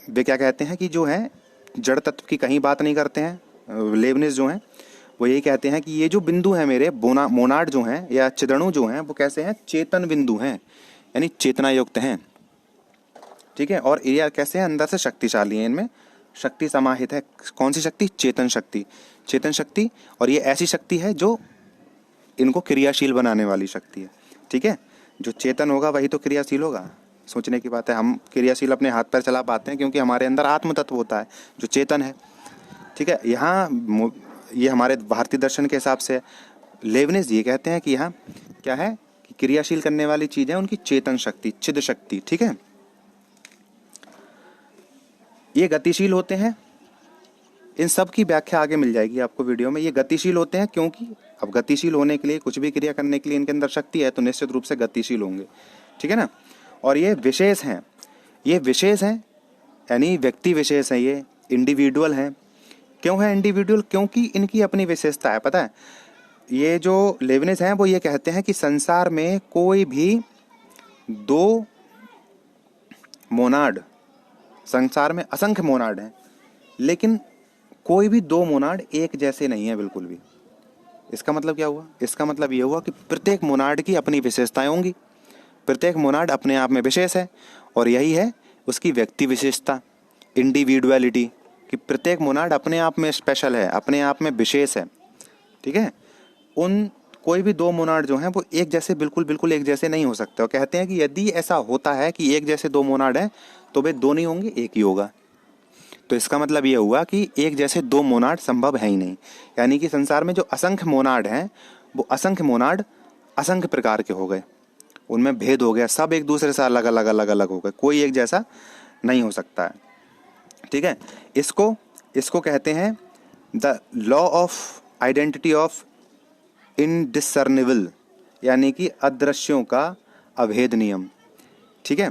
वे क्या कहते हैं कि जो है जड़ तत्व की कहीं बात नहीं करते हैं। लेबनिज जो हैं वो यही कहते हैं कि ये जो बिंदु हैं मेरे मोनाड जो हैं या चिदणु जो हैं वो कैसे हैं, चेतन बिंदु हैं, यानी चेतना युक्त हैं। ठीक है। और ये कैसे हैं, अंदर से शक्तिशाली हैं, इनमें शक्ति समाहित है। कौन सी शक्ति, चेतन शक्ति। चेतन शक्ति, और ये ऐसी शक्ति है जो इनको क्रियाशील बनाने वाली शक्ति है। ठीक है। जो चेतन होगा वही तो क्रियाशील होगा। सोचने की बात है, हम क्रियाशील अपने हाथ पैर चला पाते हैं क्योंकि हमारे अंदर आत्म तत्व होता है जो चेतन है। ठीक है। यहाँ ये हमारे भारतीय दर्शन के हिसाब से लेबनिज ये कहते हैं कि यहाँ क्या है कि क्रियाशील करने वाली चीज है उनकी चेतन शक्ति, चिद शक्ति। ठीक है। ये गतिशील होते हैं, इन सब की व्याख्या आगे मिल जाएगी आपको वीडियो में। ये गतिशील होते हैं क्योंकि अब गतिशील होने के लिए, कुछ भी क्रिया करने के लिए इनके अंदर शक्ति है तो निश्चित रूप से गतिशील होंगे। ठीक है ना। और ये विशेष हैं, ये विशेष हैं यानी व्यक्ति विशेष हैं, ये इंडिविजुअल हैं। क्यों है इंडिविजुअल, क्योंकि इनकी अपनी विशेषता है। पता है, ये जो लेबनिज हैं वो ये कहते हैं कि संसार में कोई भी दो मोनाड, संसार में असंख्य मोनाड हैं, लेकिन कोई भी दो मोनाड एक जैसे नहीं है बिल्कुल भी। इसका मतलब क्या हुआ, इसका मतलब ये हुआ कि प्रत्येक मोनाड की अपनी विशेषताएं होंगी, प्रत्येक मोनाड अपने आप में विशेष है, और यही है उसकी व्यक्ति विशेषता, इंडिविजुअलिटी, कि प्रत्येक मोनाड अपने आप में स्पेशल है, अपने आप में विशेष है। ठीक है। उन कोई भी दो मोनाड जो हैं वो एक जैसे बिल्कुल एक जैसे नहीं हो सकते। और कहते हैं कि यदि ऐसा होता है कि एक जैसे दो मोनाड हैं तो वे दो नहीं होंगे, एक ही होगा। तो इसका मतलब ये हुआ कि एक जैसे दो मोनाड संभव है ही नहीं। यानी कि संसार में जो असंख्य मोनाड हैं वो असंख्य मोनाड असंख्य प्रकार के हो गए, उनमें भेद हो गया, सब एक दूसरे से अलग अलग हो गए, कोई एक जैसा नहीं हो सकता है। ठीक है। इसको कहते हैं the law of identity of indiscernible, यानी कि अदृश्यों का अभेद नियम। ठीक है,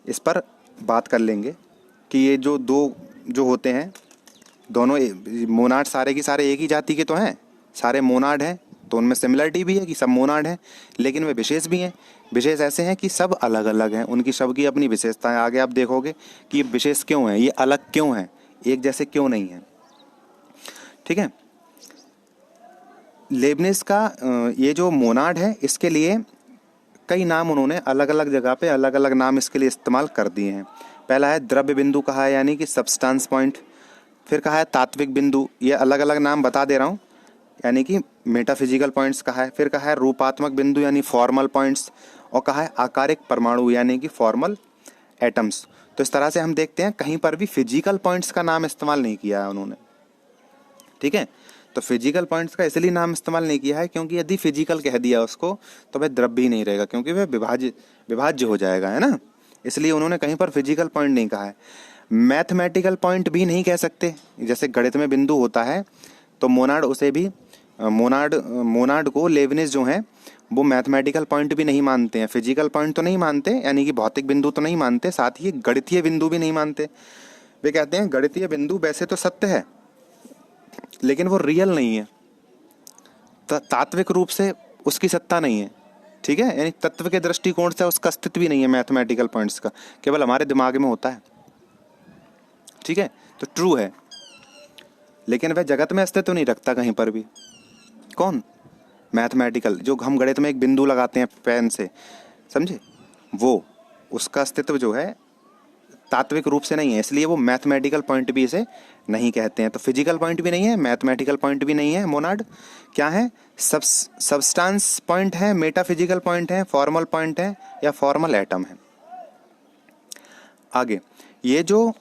इस पर बात कर लेंगे कि ये जो दो जो होते हैं दोनों मोनाड सारे की सारे एक ही जाति के तो हैं, सारे मोनाड हैं, तो उनमें सिमिलरिटी भी है कि सब मोनाड हैं, लेकिन वे विशेष भी हैं। विशेष ऐसे हैं कि सब अलग अलग हैं, उनकी सब की अपनी विशेषताएं। आगे आप देखोगे कि ये विशेष क्यों हैं, ये अलग क्यों हैं, एक जैसे क्यों नहीं हैं। ठीक है, लेबनिज का ये जो मोनाड है इसके लिए कई नाम उन्होंने अलग अलग जगह पे अलग अलग नाम इसके लिए इस्तेमाल कर दिए हैं। पहला है द्रव्य बिंदु कहा है, यानी कि सब्सटेंस पॉइंट। फिर कहा है तात्विक बिंदु, ये अलग अलग नाम बता दे रहा हूँ, यानी कि मेटाफिजिकल पॉइंट्स कहा है। फिर कहा है रूपात्मक बिंदु यानी फॉर्मल पॉइंट्स, और कहा है आकारिक परमाणु यानी कि फॉर्मल एटम्स। तो इस तरह से हम देखते हैं कहीं पर भी फिजिकल पॉइंट्स का नाम इस्तेमाल नहीं किया है उन्होंने। ठीक है, तो फिजिकल पॉइंट्स का इसलिए नाम इस्तेमाल नहीं किया है क्योंकि यदि फिजिकल कह दिया उसको तो वह द्रव्य ही नहीं रहेगा, क्योंकि वह विभाज्य हो जाएगा, है ना। इसलिए उन्होंने कहीं पर फिजिकल पॉइंट नहीं कहा है। मैथमेटिकल पॉइंट भी नहीं कह सकते, जैसे गणित में बिंदु होता है तो मोनाड उसे भी मोनाड को लेबनिज जो है वो मैथमेटिकल पॉइंट भी नहीं मानते हैं, फिजिकल पॉइंट तो नहीं मानते, यानी कि भौतिक बिंदु तो नहीं मानते, साथ ही गणितीय बिंदु भी नहीं मानते। वे कहते हैं गणितीय बिंदु वैसे तो सत्य है लेकिन वो रियल नहीं है, तात्विक रूप से उसकी सत्ता नहीं है। ठीक है, यानी तत्व के दृष्टिकोण से उसका अस्तित्व भी नहीं है मैथमेटिकल पॉइंट्स का, केवल हमारे दिमाग में होता है। ठीक है, तो ट्रू है, लेकिन वह जगत में अस्तित्व नहीं रखता कहीं पर भी। कौन? मैथमेटिकल, जो हम गणित में एक बिंदु लगाते हैं पेन से, समझे, वो उसका अस्तित्व जो है तात्विक रूप से नहीं है, इसलिए वो मैथमेटिकल पॉइंट भी इसे नहीं कहते हैं। तो फिजिकल पॉइंट भी नहीं है, मैथमेटिकल पॉइंट भी नहीं है मोनाड। क्या है? सब्सटेंस पॉइंट है, मेटाफिजिकल पॉइंट है, फॉर्मल पॉइंट है, या फॉर्मल एटम है। आगे ये जो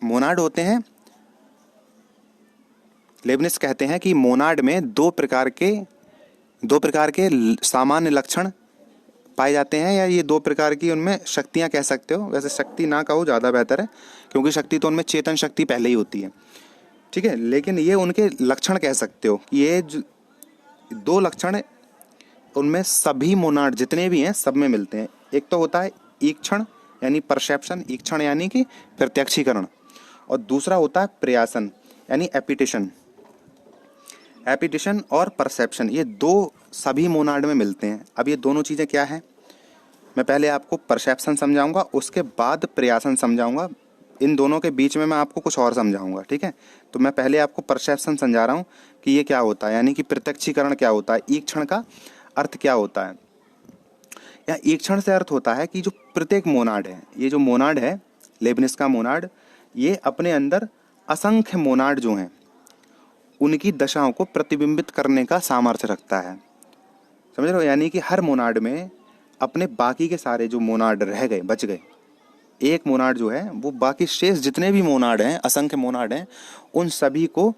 मोनाड होते हैं, लेबनिज कहते हैं कि मोनाड में दो प्रकार के सामान्य लक्षण पाए जाते हैं, या ये दो प्रकार की उनमें शक्तियां कह सकते हो। वैसे शक्ति ना कहो ज़्यादा बेहतर है, क्योंकि शक्ति तो उनमें चेतन शक्ति पहले ही होती है। ठीक है, लेकिन ये उनके लक्षण कह सकते हो। ये दो लक्षण उनमें सभी मोनाड जितने भी हैं सब में मिलते हैं। एक तो होता है ईक्षण यानी परसेप्शन, ईक्षण यानी कि प्रत्यक्षीकरण, और दूसरा होता है प्रयासन यानी एपिटिशन और परसेप्शन। ये दो सभी मोनाड में मिलते हैं। अब ये दोनों चीज़ें क्या हैं, मैं पहले आपको परसेप्शन समझाऊंगा, उसके बाद प्रयासन समझाऊंगा। इन दोनों के बीच में मैं आपको कुछ और समझाऊंगा। ठीक है, तो मैं पहले आपको परसेप्शन समझा रहा हूँ कि ये क्या होता है, यानी कि प्रत्यक्षीकरण क्या होता है, ईक्षण का अर्थ क्या होता है। या ईक्षण से अर्थ होता है कि जो प्रत्येक मोनाड है, ये जो मोनाड है लेबनिज का मोनाड, ये अपने अंदर असंख्य मोनाड जो हैं उनकी दशाओं को प्रतिबिंबित करने का सामर्थ्य रखता है। समझ रहे हो, यानी कि हर मोनाड में अपने बाकी के सारे जो मोनाड रह गए, बच गए, एक मोनाड जो है वो बाकी शेष जितने भी मोनाड हैं, असंख्य मोनाड हैं, उन सभी को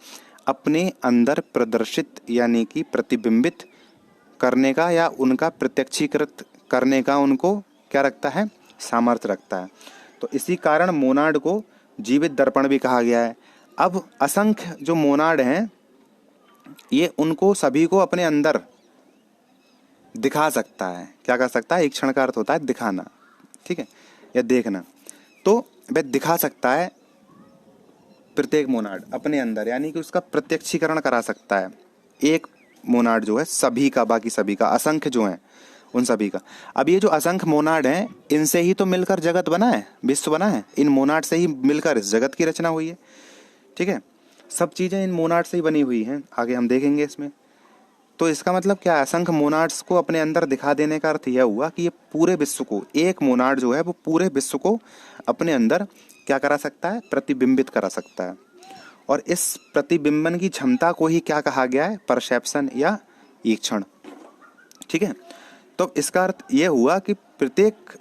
अपने अंदर प्रदर्शित यानी कि प्रतिबिंबित करने का या उनका प्रत्यक्षीकृत करने का उनको क्या रखता है, सामर्थ्य रखता है। तो इसी कारण मोनाड को जीवित दर्पण भी कहा गया है। अब असंख्य जो मोनाड हैं ये उनको सभी को अपने अंदर दिखा सकता है। क्या कर सकता है? एक क्षण का अर्थ होता है दिखाना, ठीक है, या देखना। तो वह दिखा सकता है प्रत्येक मोनाड अपने अंदर, यानी कि उसका प्रत्यक्षीकरण करा सकता है। एक मोनाड जो है सभी का, बाकी सभी का, असंख्य जो है उन सभी का। अब ये जो असंख्य मोनाड हैं इनसे ही तो मिलकर जगत बना है, विश्व बना है। इन मोनाड से ही मिलकर इस जगत की रचना हुई है। ठीक है, सब चीज़ें इन मोनाड से ही बनी हुई हैं, आगे हम देखेंगे इसमें। तो इसका मतलब क्या है? असंख्य मोनाड्स को अपने अंदर दिखा देने का अर्थ यह हुआ कि ये पूरे विश्व को, एक मोनाड जो है वो पूरे विश्व को अपने अंदर क्या करा सकता है? प्रतिबिंबित करा सकता है। और इस प्रतिबिंबन की क्षमता को ही क्या कहा गया है? परसेप्शन या ईक्षण। ठीक है, तो इसका अर्थ यह हुआ कि प्रत्येक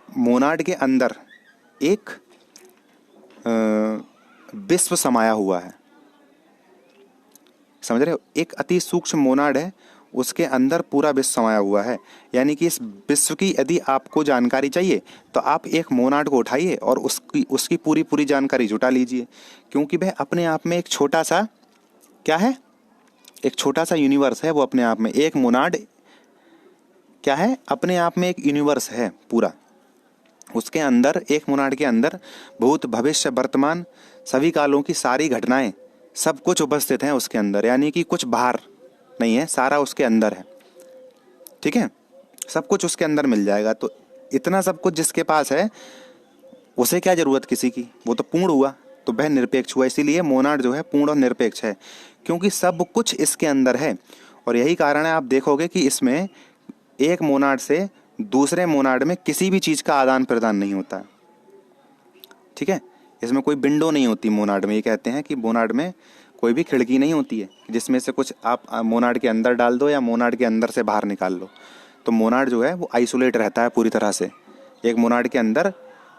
मोनाड के अंदर एक विश्व समाया हुआ है। समझ रहे हो? एक अति सूक्ष्म मोनाड है, उसके अंदर पूरा विश्व समाया हुआ है। यानी कि इस विश्व की यदि आपको जानकारी चाहिए तो आप एक मोनाड को उठाइए और उसकी पूरी जानकारी जुटा लीजिए, क्योंकि वह अपने आप में एक छोटा सा क्या है? एक छोटा सा यूनिवर्स है वो अपने आप में। एक मोनाड क्या है, अपने आप में एक यूनिवर्स है पूरा। उसके अंदर, एक मोनाड के अंदर भूत भविष्य वर्तमान सभी कालों की सारी घटनाएं सब कुछ उपस्थित हैं उसके अंदर, यानी कि कुछ बाहर नहीं है, सारा उसके अंदर है। ठीक है, सब कुछ उसके अंदर मिल जाएगा। तो इतना सब कुछ जिसके पास है उसे क्या जरूरत किसी की, वो तो पूर्ण हुआ, तो वह निरपेक्ष हुआ। इसीलिए मोनाड जो है पूर्ण और निरपेक्ष है, क्योंकि सब कुछ इसके अंदर है। और यही कारण है, आप देखोगे कि इसमें एक मोनाड से दूसरे मोनाड में किसी भी चीज का आदान प्रदान नहीं होता है। ठीक है, इसमें कोई विंडो नहीं होती मोनाड में। ये कहते हैं कि मोनाड में कोई भी खिड़की नहीं होती है जिसमें से कुछ आप मोनाड के अंदर डाल दो या मोनाड के अंदर से बाहर निकाल लो। तो मोनाड जो है वो आइसोलेट रहता है पूरी तरह से। एक मोनाड के अंदर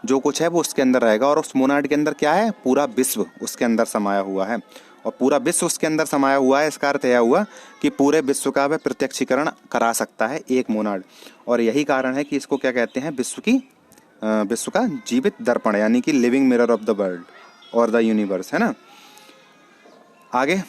जो कुछ है वो उसके अंदर रहेगा, और उस मोनाड के अंदर क्या है, पूरा विश्व उसके अंदर समाया हुआ है। और पूरा विश्व उसके अंदर समाया हुआ है, इसका अर्थ यह हुआ कि पूरे विश्व का वह प्रत्यक्षीकरण करा सकता है एक मोनाड। और यही कारण है कि इसको क्या कहते हैं, विश्व का जीवित दर्पण, यानी कि living mirror of the world और द यूनिवर्स, है ना। आगे,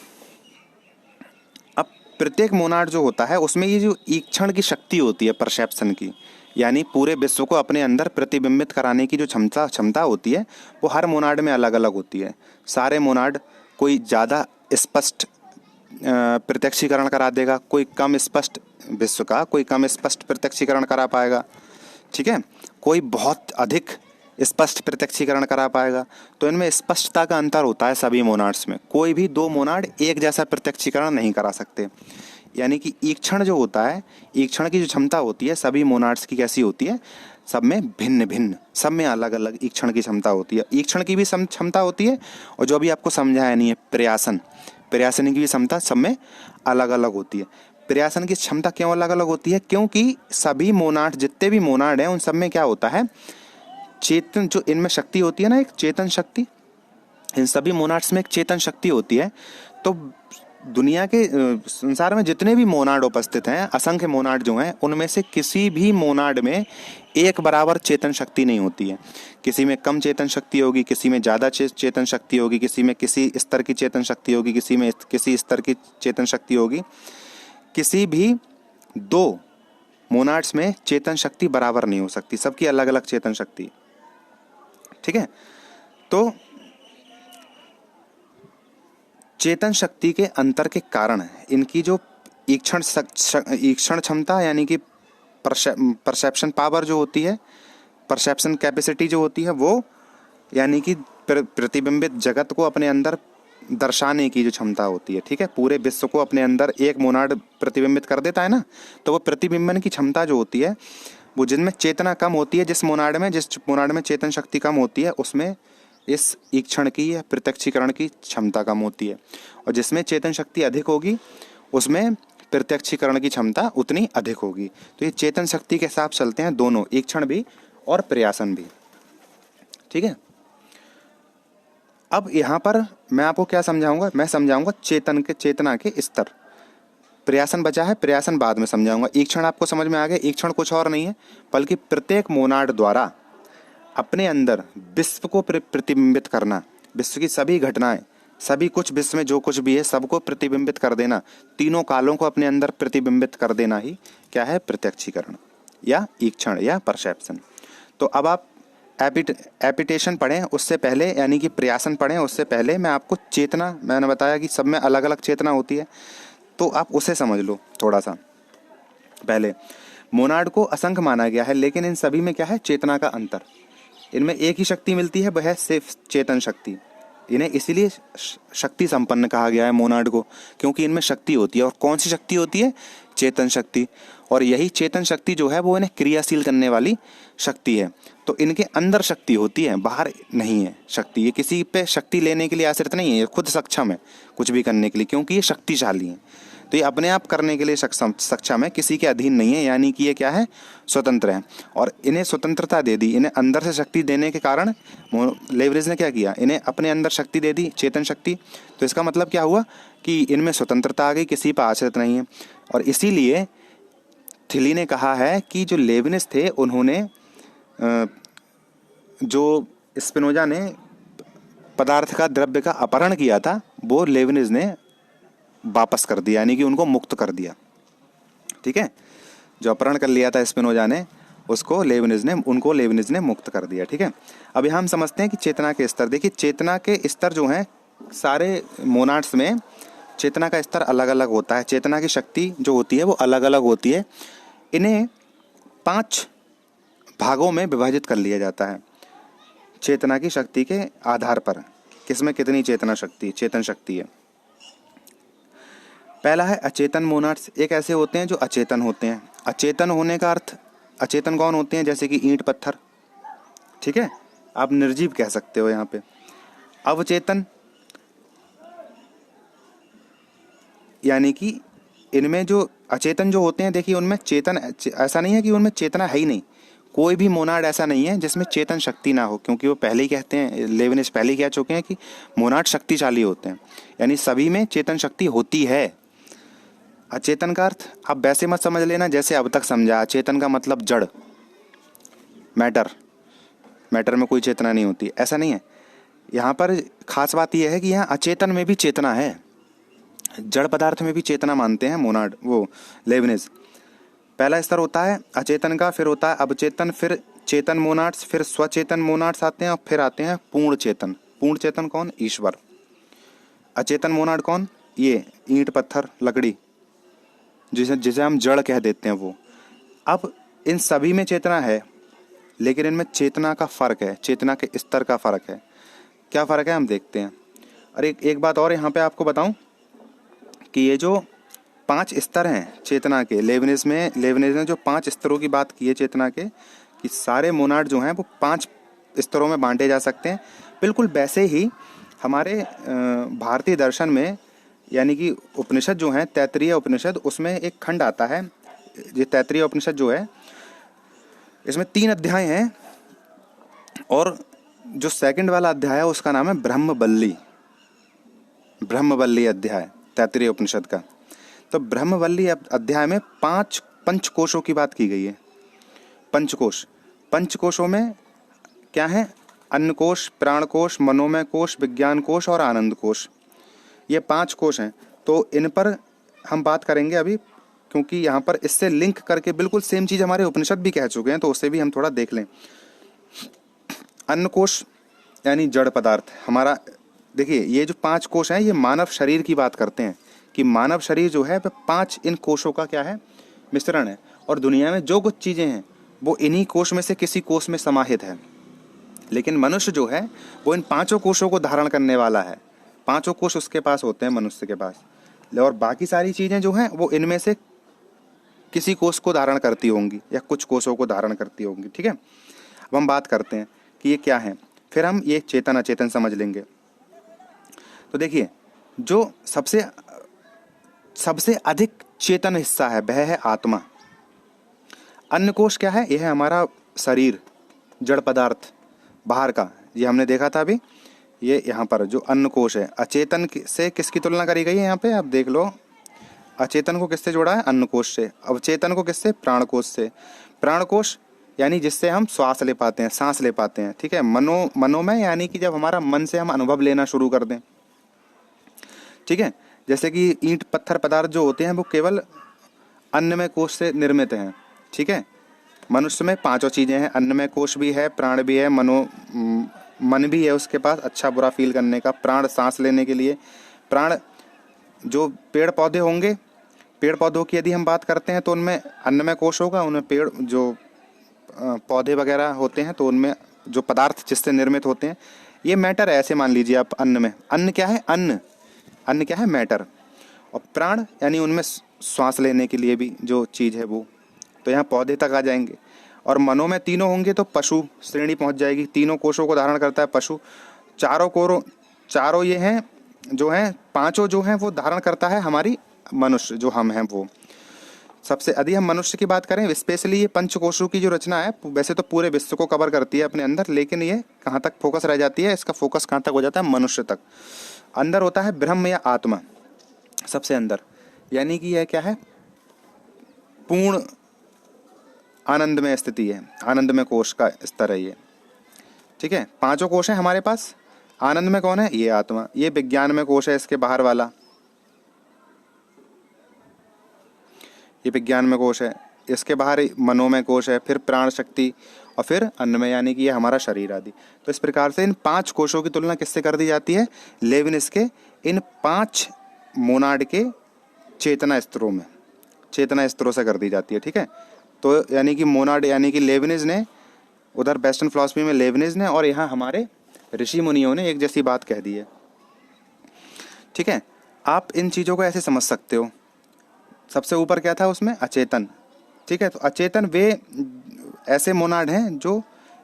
अब प्रत्येक मोनाड जो होता है उसमें ये जो ईक्षण की शक्ति होती है, परसेप्शन की, यानी पूरे विश्व को अपने अंदर प्रतिबिंबित कराने की जो क्षमता होती है, वो हर मोनाड में अलग अलग होती है। सारे मोनाड, कोई ज़्यादा स्पष्ट प्रत्यक्षीकरण करा देगा, कोई कम स्पष्ट विश्व का, कोई कम स्पष्ट प्रत्यक्षीकरण करा पाएगा। ठीक है, कोई बहुत अधिक स्पष्ट प्रत्यक्षीकरण करा पाएगा। तो इनमें स्पष्टता का अंतर होता है सभी मोनाड्स में। कोई भी दो मोनाड एक जैसा प्रत्यक्षीकरण नहीं करा सकते। यानी कि ईक्षण जो होता है, ईक्षण की जो क्षमता होती है सभी मोनाड्स की कैसी होती है, सब में भिन्न भिन्न, सब में अलग अलग ईक्षण की क्षमता होती है। ईक्षण की भी क्षमता होती है, और जो भी आपको समझाया नहीं है, प्रयासन की भी क्षमता सब में अलग अलग होती है। प्रयासन की क्षमता क्यों अलग अलग होती है, क्योंकि सभी मोनाड, जितने भी मोनाड हैं, उन सब में क्या होता है, चेतन, जो इनमें शक्ति होती है ना, एक चेतन शक्ति, इन सभी मोनाड्स में एक चेतन शक्ति होती है। तो दुनिया के संसार में जितने भी मोनाड उपस्थित हैं, असंख्य मोनाड जो हैं, उनमें से किसी भी मोनाड में एक बराबर चेतन शक्ति नहीं होती है। किसी में कम चेतन शक्ति होगी, किसी में ज़्यादा चेतन शक्ति होगी, किसी में किसी स्तर की चेतन शक्ति होगी, किसी में किसी स्तर की चेतन शक्ति होगी। किसी भी दो मोनाड्स में चेतन शक्ति बराबर नहीं हो सकती, सबकी अलग अलग चेतन शक्ति। ठीक है, तो चेतन शक्ति के अंतर के कारण इनकी जो ईक्षण क्षमता, यानी कि परसेप्शन पावर जो होती है, परसेप्शन कैपेसिटी जो होती है, वो यानी कि प्रतिबिंबित जगत को अपने अंदर दर्शाने की जो क्षमता होती है। ठीक है, पूरे विश्व को अपने अंदर एक मोनाड प्रतिबिंबित कर देता है ना, तो वो प्रतिबिंबन की क्षमता जो होती है, वो जिनमें चेतना कम होती है, जिस मोनाड में चेतन शक्ति कम होती है, उसमें इस ईक्षण की या प्रत्यक्षीकरण की क्षमता कम होती है। और जिसमें चेतन शक्ति अधिक होगी, उसमें प्रत्यक्षीकरण की क्षमता उतनी अधिक होगी। तो ये चेतन शक्ति के हिसाब चलते हैं दोनों, ईक्षण भी और प्रयासन भी। ठीक है, अब यहाँ पर मैं आपको क्या समझाऊंगा, मैं समझाऊंगा चेतना के स्तर। प्रयासन बचा है, प्रयासन बाद में समझाऊंगा। ईक्षण आपको समझ में आ गया। ईक्षण कुछ और नहीं है, बल्कि प्रत्येक मोनाड द्वारा अपने अंदर विश्व को प्रतिबिंबित करना, विश्व की सभी घटनाएं, सभी कुछ विश्व में जो कुछ भी है सबको प्रतिबिंबित कर देना, तीनों कालों को अपने अंदर प्रतिबिंबित कर देना ही क्या है, प्रत्यक्षीकरण या ईक्षण या परसेप्शन। तो अब आप एपिटेशन पढ़ें उससे पहले, यानी कि प्रयासन पढ़ें उससे पहले मैं आपको चेतना, मैंने बताया कि सब में अलग अलग चेतना होती है, तो आप उसे समझ लो थोड़ा सा। पहले मोनाड को असंख्य माना गया है, लेकिन इन सभी में क्या है, चेतना का अंतर। इनमें एक ही शक्ति मिलती है, वह है सिर्फ चेतन शक्ति। इन्हें इसीलिए शक्ति संपन्न कहा गया है मोनाड को, क्योंकि इनमें शक्ति होती है। और कौन सी शक्ति होती है, चेतन शक्ति। और यही चेतन शक्ति जो है वो इन्हें क्रियाशील करने वाली शक्ति है। तो इनके अंदर शक्ति होती है, बाहर नहीं है शक्ति। ये किसी पे शक्ति लेने के लिए आश्रित नहीं है, ये खुद सक्षम है कुछ भी करने के लिए, क्योंकि ये शक्तिशाली है। तो ये अपने आप करने के लिए सक्षम है, किसी के अधीन नहीं है, यानी कि ये क्या है, स्वतंत्र है। और इन्हें स्वतंत्रता दे दी, इन्हें अंदर से शक्ति देने के कारण लेवरेज ने क्या किया, इन्हें अपने अंदर शक्ति दे दी, चेतन शक्ति। तो इसका मतलब क्या हुआ कि इनमें स्वतंत्रता आ गई, किसी पर आश्रित नहीं है। और इसीलिए थिली ने कहा है कि जो लेविनिस थे, उन्होंने जो स्पिनोजा ने पदार्थ का, द्रव्य का अपहरण किया था, वो लेविनिस ने वापस कर दिया, यानी कि उनको मुक्त कर दिया। ठीक है, जो अपहरण कर लिया था स्पिनोजा ने, उसको उनको लेबनिज ने मुक्त कर दिया। ठीक है, अब यहाँ हम समझते हैं कि चेतना के स्तर। देखिए चेतना के स्तर जो हैं सारे मोनाड्स में चेतना का स्तर अलग अलग होता है। चेतना की शक्ति जो होती है वो अलग अलग होती है। इन्हें 5 भागों में विभाजित कर लिया जाता है चेतना की शक्ति के आधार पर, किसमें कितनी चेतन शक्ति है। पहला है अचेतन मोनाड्स। एक ऐसे होते हैं जो अचेतन होते हैं। अचेतन होने का अर्थ, अचेतन कौन होते हैं, जैसे कि ईंट पत्थर। ठीक है, आप निर्जीव कह सकते हो यहाँ पे। अवचेतन यानी कि इनमें जो अचेतन जो होते हैं, देखिए उनमें चेतन, ऐसा नहीं है कि उनमें चेतना है ही नहीं। कोई भी मोनाड ऐसा नहीं है जिसमें चेतन शक्ति ना हो, क्योंकि वो पहले ही कहते हैं, लेविनिस पहले ही कह चुके हैं कि मोनाड शक्तिशाली होते हैं, यानी सभी में चेतन शक्ति होती है। अचेतन का अर्थ आप वैसे मत समझ लेना जैसे अब तक समझा। अचेतन का मतलब जड़, मैटर में कोई चेतना नहीं होती, ऐसा नहीं है। यहाँ पर खास बात यह है कि यहाँ अचेतन में भी चेतना है, जड़ पदार्थ में भी चेतना मानते हैं मोनाड, वो लेविनिस। पहला स्तर होता है अचेतन का, फिर होता है अवचेतन, फिर चेतन मोनाड्स, फिर स्वचेतन मोनाड्स आते हैं, और फिर आते हैं पूर्ण चेतन। पूर्ण चेतन कौन, ईश्वर। अचेतन मोनाड कौन, ये ईंट पत्थर लकड़ी, जिसे हम जड़ कह देते हैं वो। अब इन सभी में चेतना है, लेकिन इनमें चेतना का फर्क है, चेतना के स्तर का फर्क है। क्या फर्क है हम देखते हैं। और एक बात और यहाँ पे आपको बताऊं कि ये जो 5 स्तर हैं चेतना के, लेविनिस ने जो 5 स्तरों की बात की है चेतना के, कि सारे मोनाड जो हैं वो 5 स्तरों में बांटे जा सकते हैं। बिल्कुल वैसे ही हमारे भारतीय दर्शन में, यानी कि उपनिषद जो हैं, तैत्तिरीय उपनिषद, उसमें एक खंड आता है। ये तैत्तिरीय उपनिषद जो है, इसमें 3 अध्याय हैं, और जो सेकंड वाला अध्याय है उसका नाम है ब्रह्मवल्ली अध्याय तैत्तिरीय उपनिषद का। तो ब्रह्मवल्ली अध्याय में 5 पंचकोशों की बात की गई है। पंचकोशों में क्या है, अन्नकोश, प्राणकोश, मनोमय कोश, विज्ञान कोश और आनंद कोश। ये 5 कोश हैं। तो इन पर हम बात करेंगे अभी, क्योंकि यहाँ पर इससे लिंक करके बिल्कुल सेम चीज़ हमारे उपनिषद भी कह चुके हैं, तो उससे भी हम थोड़ा देख लें। अन्नकोश यानी जड़ पदार्थ हमारा। देखिए ये जो 5 कोश हैं, ये मानव शरीर की बात करते हैं कि मानव शरीर जो है वह 5 इन कोशों का क्या है, मिश्रण है। और दुनिया में जो कुछ चीज़ें हैं वो इन्हीं कोश में से किसी कोश में समाहित है। लेकिन मनुष्य जो है वो इन 5 कोशों को धारण करने वाला है। 5 कोश उसके पास होते हैं, मनुष्य के पास, और बाकी सारी चीज़ें जो हैं वो इनमें से किसी कोश को धारण करती होंगी या कुछ कोशों को धारण करती होंगी। ठीक है, अब हम बात करते हैं कि ये क्या है, फिर हम ये चेतन अचेतन समझ लेंगे। तो देखिए जो सबसे अधिक चेतन हिस्सा है वह है आत्मा। अन्न कोश क्या है, यह है हमारा शरीर, जड़ पदार्थ बाहर का, ये हमने देखा था अभी। ये यहाँ पर जो अन्न कोश है, अचेतन से किसकी तुलना करी गई है, यहाँ पे आप देख लो। अचेतन को किससे जोड़ा है, अन्न कोश से। अवचेतन को किससे, प्राणकोश से। प्राणकोश यानी जिससे हम सांस ले पाते हैं। ठीक है, मनोमय यानी कि जब हमारा मन से हम अनुभव लेना शुरू कर दें। ठीक है, जैसे कि ईंट पत्थर पदार्थ जो होते हैं वो केवल अन्नमय कोश से निर्मित हैं। ठीक है, मनुष्य में 5 चीजें हैं, अन्नमय कोश भी है, प्राण भी है, मन भी है उसके पास अच्छा बुरा फील करने का, प्राण सांस लेने के लिए, प्राण जो पेड़ पौधे होंगे, पेड़ पौधों की यदि हम बात करते हैं तो उनमें अन्नमय कोश होगा, उनमें पेड़ जो पौधे वगैरह होते हैं तो उनमें जो पदार्थ जिससे निर्मित होते हैं, ये मैटर है, ऐसे मान लीजिए आप। अन्न में, अन्न क्या है, अन्न क्या है, मैटर। और प्राण यानी उनमें श्वास लेने के लिए भी जो चीज़ है वो, तो यहाँ पौधे तक आ जाएंगे। और मनों में 3 होंगे तो पशु श्रेणी पहुँच जाएगी। 3 कोशों को धारण करता है पशु। चारों ये हैं जो हैं, 5 जो हैं वो धारण करता है हमारी मनुष्य, जो हम हैं वो। सबसे अधिक हम मनुष्य की बात करें, स्पेशली ये पंचकोशों की जो रचना है वैसे तो पूरे विश्व को कवर करती है अपने अंदर, लेकिन ये कहाँ तक फोकस रह जाती है, इसका फोकस कहाँ तक हो जाता है, मनुष्य तक। अंदर होता है ब्रह्म या आत्मा, सबसे अंदर, यानी कि यह क्या है, पूर्ण आनंद में स्थिति है, आनंद में कोश का स्तर है ये। ठीक है, 5 कोश हैं हमारे पास। आनंद में कौन है, ये आत्मा। ये विज्ञान में कोश है, इसके बाहर वाला, ये विज्ञान में कोश है। इसके बाहर मनोमय कोश है, फिर प्राण शक्ति और फिर अन्नमय, यानी कि ये हमारा शरीर आदि। तो इस प्रकार से इन 5 कोशों की तुलना किससे कर दी जाती है? लेविनिस के इन 5 मोनाड के चेतना स्तरों में, चेतना स्तरों से कर दी जाती है। ठीक है, तो यानी कि मोनाड यानी कि लेविनिस ने, उधर वेस्टर्न फिलॉसफी में लेविनिस ने, और यहाँ हमारे ऋषि मुनियों ने एक जैसी बात कह दी है। ठीक है, आप इन चीज़ों को ऐसे समझ सकते हो। सबसे ऊपर क्या था उसमें? अचेतन। ठीक है, तो अचेतन वे ऐसे मोनाड हैं जो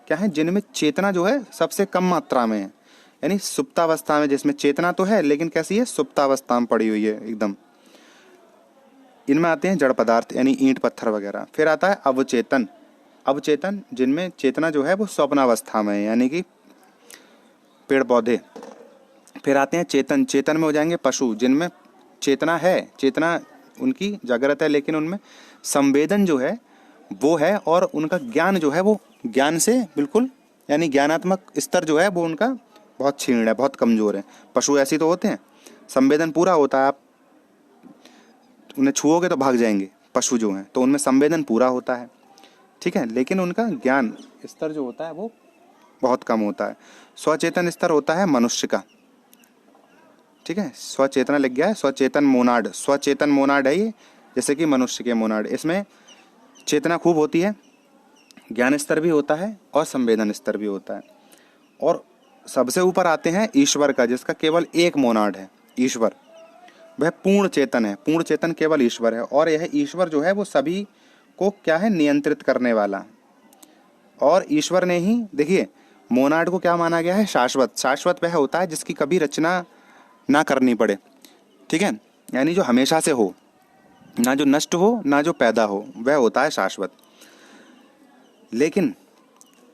क्या है, जिनमें चेतना जो है सबसे कम मात्रा में है, यानी सुप्तावस्था में, जिसमें चेतना तो है लेकिन कैसी है? सुप्तावस्था में पड़ी हुई है एकदम। इनमें आते हैं जड़ पदार्थ यानी ईंट पत्थर वगैरह। फिर आता है अवचेतन। अवचेतन जिनमें चेतना जो है वो स्वप्नावस्था में है, यानी कि पेड़ पौधे। फिर आते हैं चेतन। चेतन में हो जाएंगे पशु, जिनमें चेतना है, चेतना उनकी जागृत है, लेकिन उनमें संवेदन जो है वो है, और उनका ज्ञान जो है वो ज्ञान से बिल्कुल, यानी ज्ञानात्मक स्तर जो है वो उनका बहुत क्षीण है, बहुत कमजोर है। पशु ऐसे तो होते हैं, संवेदन पूरा होता है, आप उन्हें छुओगे तो भाग जाएंगे। पशु जो हैं तो उनमें संवेदन पूरा होता है। ठीक है, लेकिन उनका ज्ञान स्तर जो होता है वो बहुत कम होता है। स्वचेतन स्तर होता है मनुष्य का। ठीक है, स्वचेतना लिख गया है, स्वचेतन मोनाड, स्वचेतन मोनाड है ये, जैसे कि मनुष्य के मोनाड। इसमें चेतना खूब होती है, ज्ञान स्तर भी होता है और संवेदन स्तर भी होता है। और सबसे ऊपर आते हैं ईश्वर का, जिसका केवल एक मोनाड है, ईश्वर। वह पूर्ण चेतन है, पूर्ण चेतन केवल ईश्वर है। और यह ईश्वर जो है वो सभी को क्या है? नियंत्रित करने वाला। और ईश्वर ने ही, देखिए, मोनाड को क्या माना गया है? शाश्वत। शाश्वत वह होता है जिसकी कभी रचना ना करनी पड़े। ठीक है, यानी जो हमेशा से हो, ना जो नष्ट हो ना जो पैदा हो, वह होता है शाश्वत। लेकिन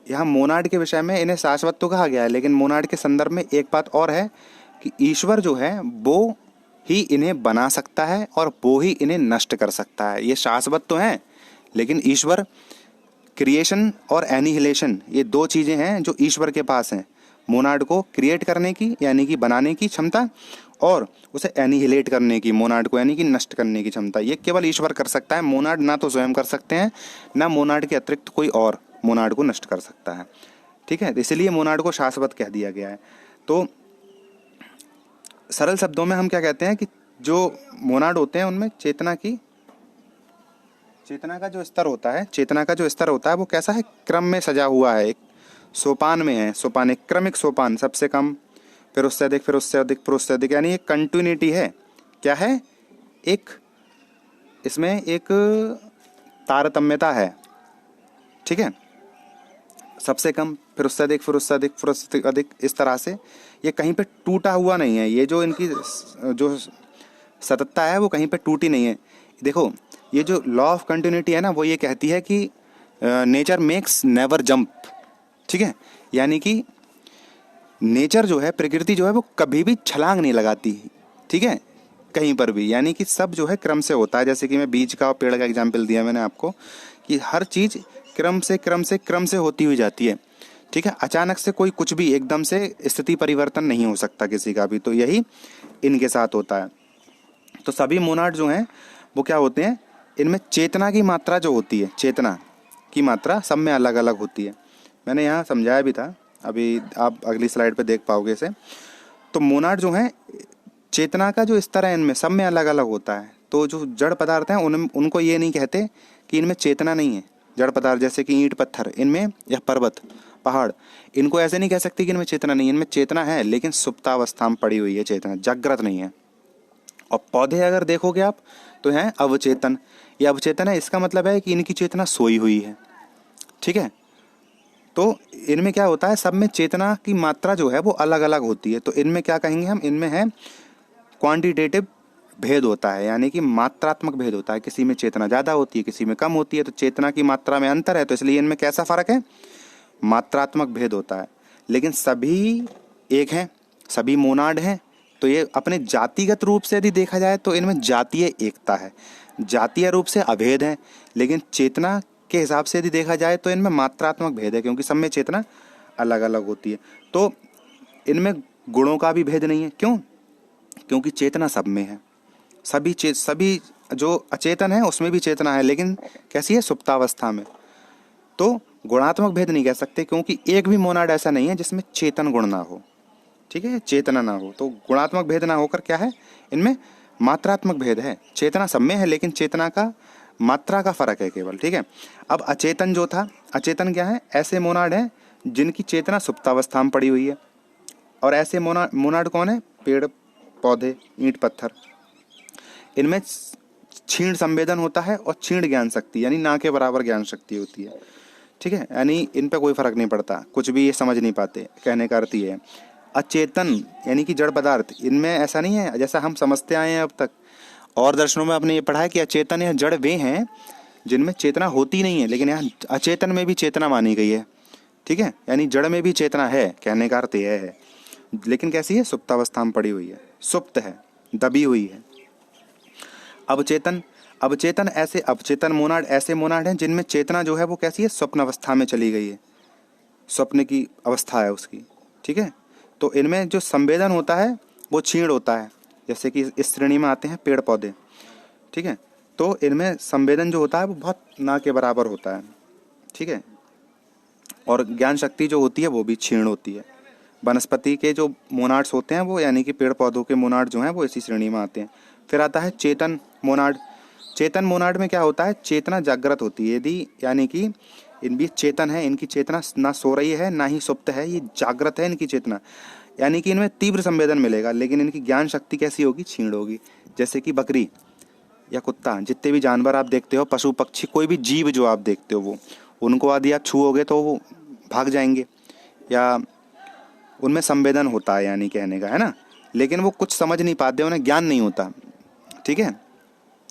यहाँ मोनाड के विषय में इन्हें शाश्वत तो कहा गया है, लेकिन मोनाड के संदर्भ में एक बात और है कि ईश्वर जो है वो ही इन्हें बना सकता है और वो ही इन्हें नष्ट कर सकता है। ये शाश्वत तो हैं, लेकिन ईश्वर, क्रिएशन और एनिहिलेशन, ये 2 चीज़ें हैं जो ईश्वर के पास हैं। मोनाड को क्रिएट करने की यानी कि बनाने की क्षमता, और उसे एनिहिलेट करने की, मोनाड को यानी कि नष्ट करने की क्षमता, ये केवल ईश्वर कर सकता है। मोनाड ना तो स्वयं कर सकते हैं, ना मोनाड के अतिरिक्त कोई और मोनाड को नष्ट कर सकता है। ठीक है, इसलिए मोनाड को शाश्वत कह दिया गया है। तो सरल शब्दों में हम क्या कहते हैं कि जो मोनाड होते हैं उनमें चेतना का जो स्तर होता है, चेतना का जो स्तर होता है वो कैसा है? क्रम में सजा हुआ है, एक सोपान में है। सोपान एक क्रमिक सोपान, सबसे कम, फिर उससे अधिक, फिर उससे अधिक, फिर उससे अधिक, यानी एक कंटिन्यूटी है। क्या है? एक इसमें एक तारतम्यता है। ठीक है, सबसे कम, फिर उससे अधिक, फिर उससे अधिक, फिर उससे अधिक, इस तरह से ये कहीं पे टूटा हुआ नहीं है। ये जो इनकी जो सततता है वो कहीं पे टूटी नहीं है। देखो, ये जो लॉ ऑफ कंटिन्यूटी है ना, वो ये कहती है कि नेचर मेक्स नेवर जंप। ठीक है, यानी कि नेचर जो है, प्रकृति जो है, वो कभी भी छलांग नहीं लगाती। ठीक है, कहीं पर भी, यानी कि सब जो है क्रम से होता है। जैसे कि मैं बीज का और पेड़ का एग्जाम्पल दिया मैंने आपको, कि हर चीज़ क्रम से होती हुई जाती है। ठीक है, अचानक से कोई कुछ भी एकदम से स्थिति परिवर्तन नहीं हो सकता किसी का भी। तो यही इनके साथ होता है। तो सभी मोनाड जो हैं वो क्या होते हैं? इनमें चेतना की मात्रा जो होती है, चेतना की मात्रा सब में अलग अलग होती है। मैंने यहाँ समझाया भी था, अभी आप अगली स्लाइड पे देख पाओगे इसे। तो मोनाड जो हैं, चेतना का जो स्तर है इनमें सब में अलग अलग होता है। तो जो जड़ पदार्थ हैं उनको ये नहीं कहते कि इनमें चेतना नहीं है। जड़ पदार्थ जैसे कि ईंट पत्थर, इनमें, या पर्वत पहाड़, इनको ऐसे नहीं कह सकते कि इनमें चेतना नहीं है। इनमें चेतना है, लेकिन सुप्तावस्था में पड़ी हुई है चेतना, जागृत नहीं है। और पौधे अगर देखोगे आप तो हैं अवचेतन। ये अवचेतन है, इसका मतलब है कि इनकी चेतना सोई हुई है। ठीक है, तो इनमें क्या होता है? सब में चेतना की मात्रा जो है वो अलग अलग होती है। तो इनमें क्या कहेंगे हम? इनमें है क्वांटिटेटिव भेद होता है, यानी कि मात्रात्मक भेद होता है। किसी में चेतना ज़्यादा होती है, किसी में कम होती है। तो चेतना की मात्रा में अंतर है, तो इसलिए इनमें कैसा फ़र्क है? मात्रात्मक भेद होता है। लेकिन सभी एक हैं, सभी मोनाड हैं। तो ये अपने जातिगत रूप से यदि देखा जाए तो इनमें जातीय एकता है, जातीय रूप से अभेद है। लेकिन चेतना के हिसाब से यदि देखा जाए तो इनमें मात्रात्मक भेद है, क्योंकि सब में चेतना अलग अलग होती है। तो इनमें गुणों का भी भेद नहीं है। क्यों? क्योंकि चेतना सब में है। सभी जो अचेतन है उसमें भी चेतना है, लेकिन कैसी है, सुप्तावस्था में। तो गुणात्मक भेद नहीं कह सकते, क्योंकि एक भी मोनाड ऐसा नहीं है जिसमें चेतन गुण ना हो, ठीक है, चेतना ना हो। तो गुणात्मक भेद ना होकर क्या है, इनमें मात्रात्मक भेद है। चेतना सब में है, लेकिन चेतना का मात्रा का फर्क है केवल, ठीक है। अब अचेतन जो था, अचेतन क्या है, ऐसे मोनाड हैं जिनकी चेतना सुप्तावस्था में पड़ी हुई है। और ऐसे मोनाड कौन है, पेड़ पौधे, ईंट पत्थर। इनमें क्षीण संवेदन होता है और क्षीण ज्ञान शक्ति, यानी ना के बराबर ज्ञान शक्ति होती है, ठीक है। यानी इन पे कोई फर्क नहीं पड़ता, कुछ भी ये समझ नहीं पाते, कहने का अर्थ ये है। अचेतन यानी कि जड़ पदार्थ, इनमें ऐसा नहीं है जैसा हम समझते आए हैं अब तक। और दर्शनों में आपने ये पढ़ा है कि अचेतन या जड़ वे हैं जिनमें चेतना होती नहीं है, लेकिन यहाँ अचेतन में भी चेतना मानी गई है, ठीक है। यानी जड़ में भी चेतना है, कहने का अर्थ यह है, लेकिन कैसी है, सुप्तावस्था में पड़ी हुई है, सुप्त है, दबी हुई है। अवचेतन, अवचेतन ऐसे अवचेतन मोनाड ऐसे मोनाड हैं जिनमें चेतना जो है वो कैसी है, स्वप्न अवस्था में चली गई है, स्वप्न की अवस्था है उसकी, ठीक है। तो इनमें जो संवेदन होता है वो क्षीण होता है, जैसे कि इस श्रेणी में आते हैं पेड़ पौधे, ठीक है। तो इनमें संवेदन जो होता है वो बहुत ना के बराबर होता है, ठीक है। और ज्ञान शक्ति जो होती है वो भी क्षीण होती है। वनस्पति के जो मोनाड्स होते हैं वो, यानी कि पेड़ पौधों के मोनाड जो हैं वो इसी श्रेणी में आते हैं। फिर आता है चेतन मोनाड। चेतन मोनाड में क्या होता है, चेतना जागृत होती है, यदि यानी कि इनकी चेतन है, इनकी चेतना ना सो रही है ना ही सुप्त है, ये जागृत है इनकी चेतना, यानी कि इनमें तीव्र संवेदन मिलेगा, लेकिन इनकी ज्ञान शक्ति कैसी होगी, क्षीण होगी। जैसे कि बकरी या कुत्ता, जितने भी जानवर आप देखते हो, पशु पक्षी, कोई भी जीव जो आप देखते हो, वो उनको यदि आप छूओगे तो वो भाग जाएंगे, या उनमें संवेदन होता है, यानी कहने का है ना, लेकिन वो कुछ समझ नहीं पाते, उन्हें ज्ञान नहीं होता, ठीक है।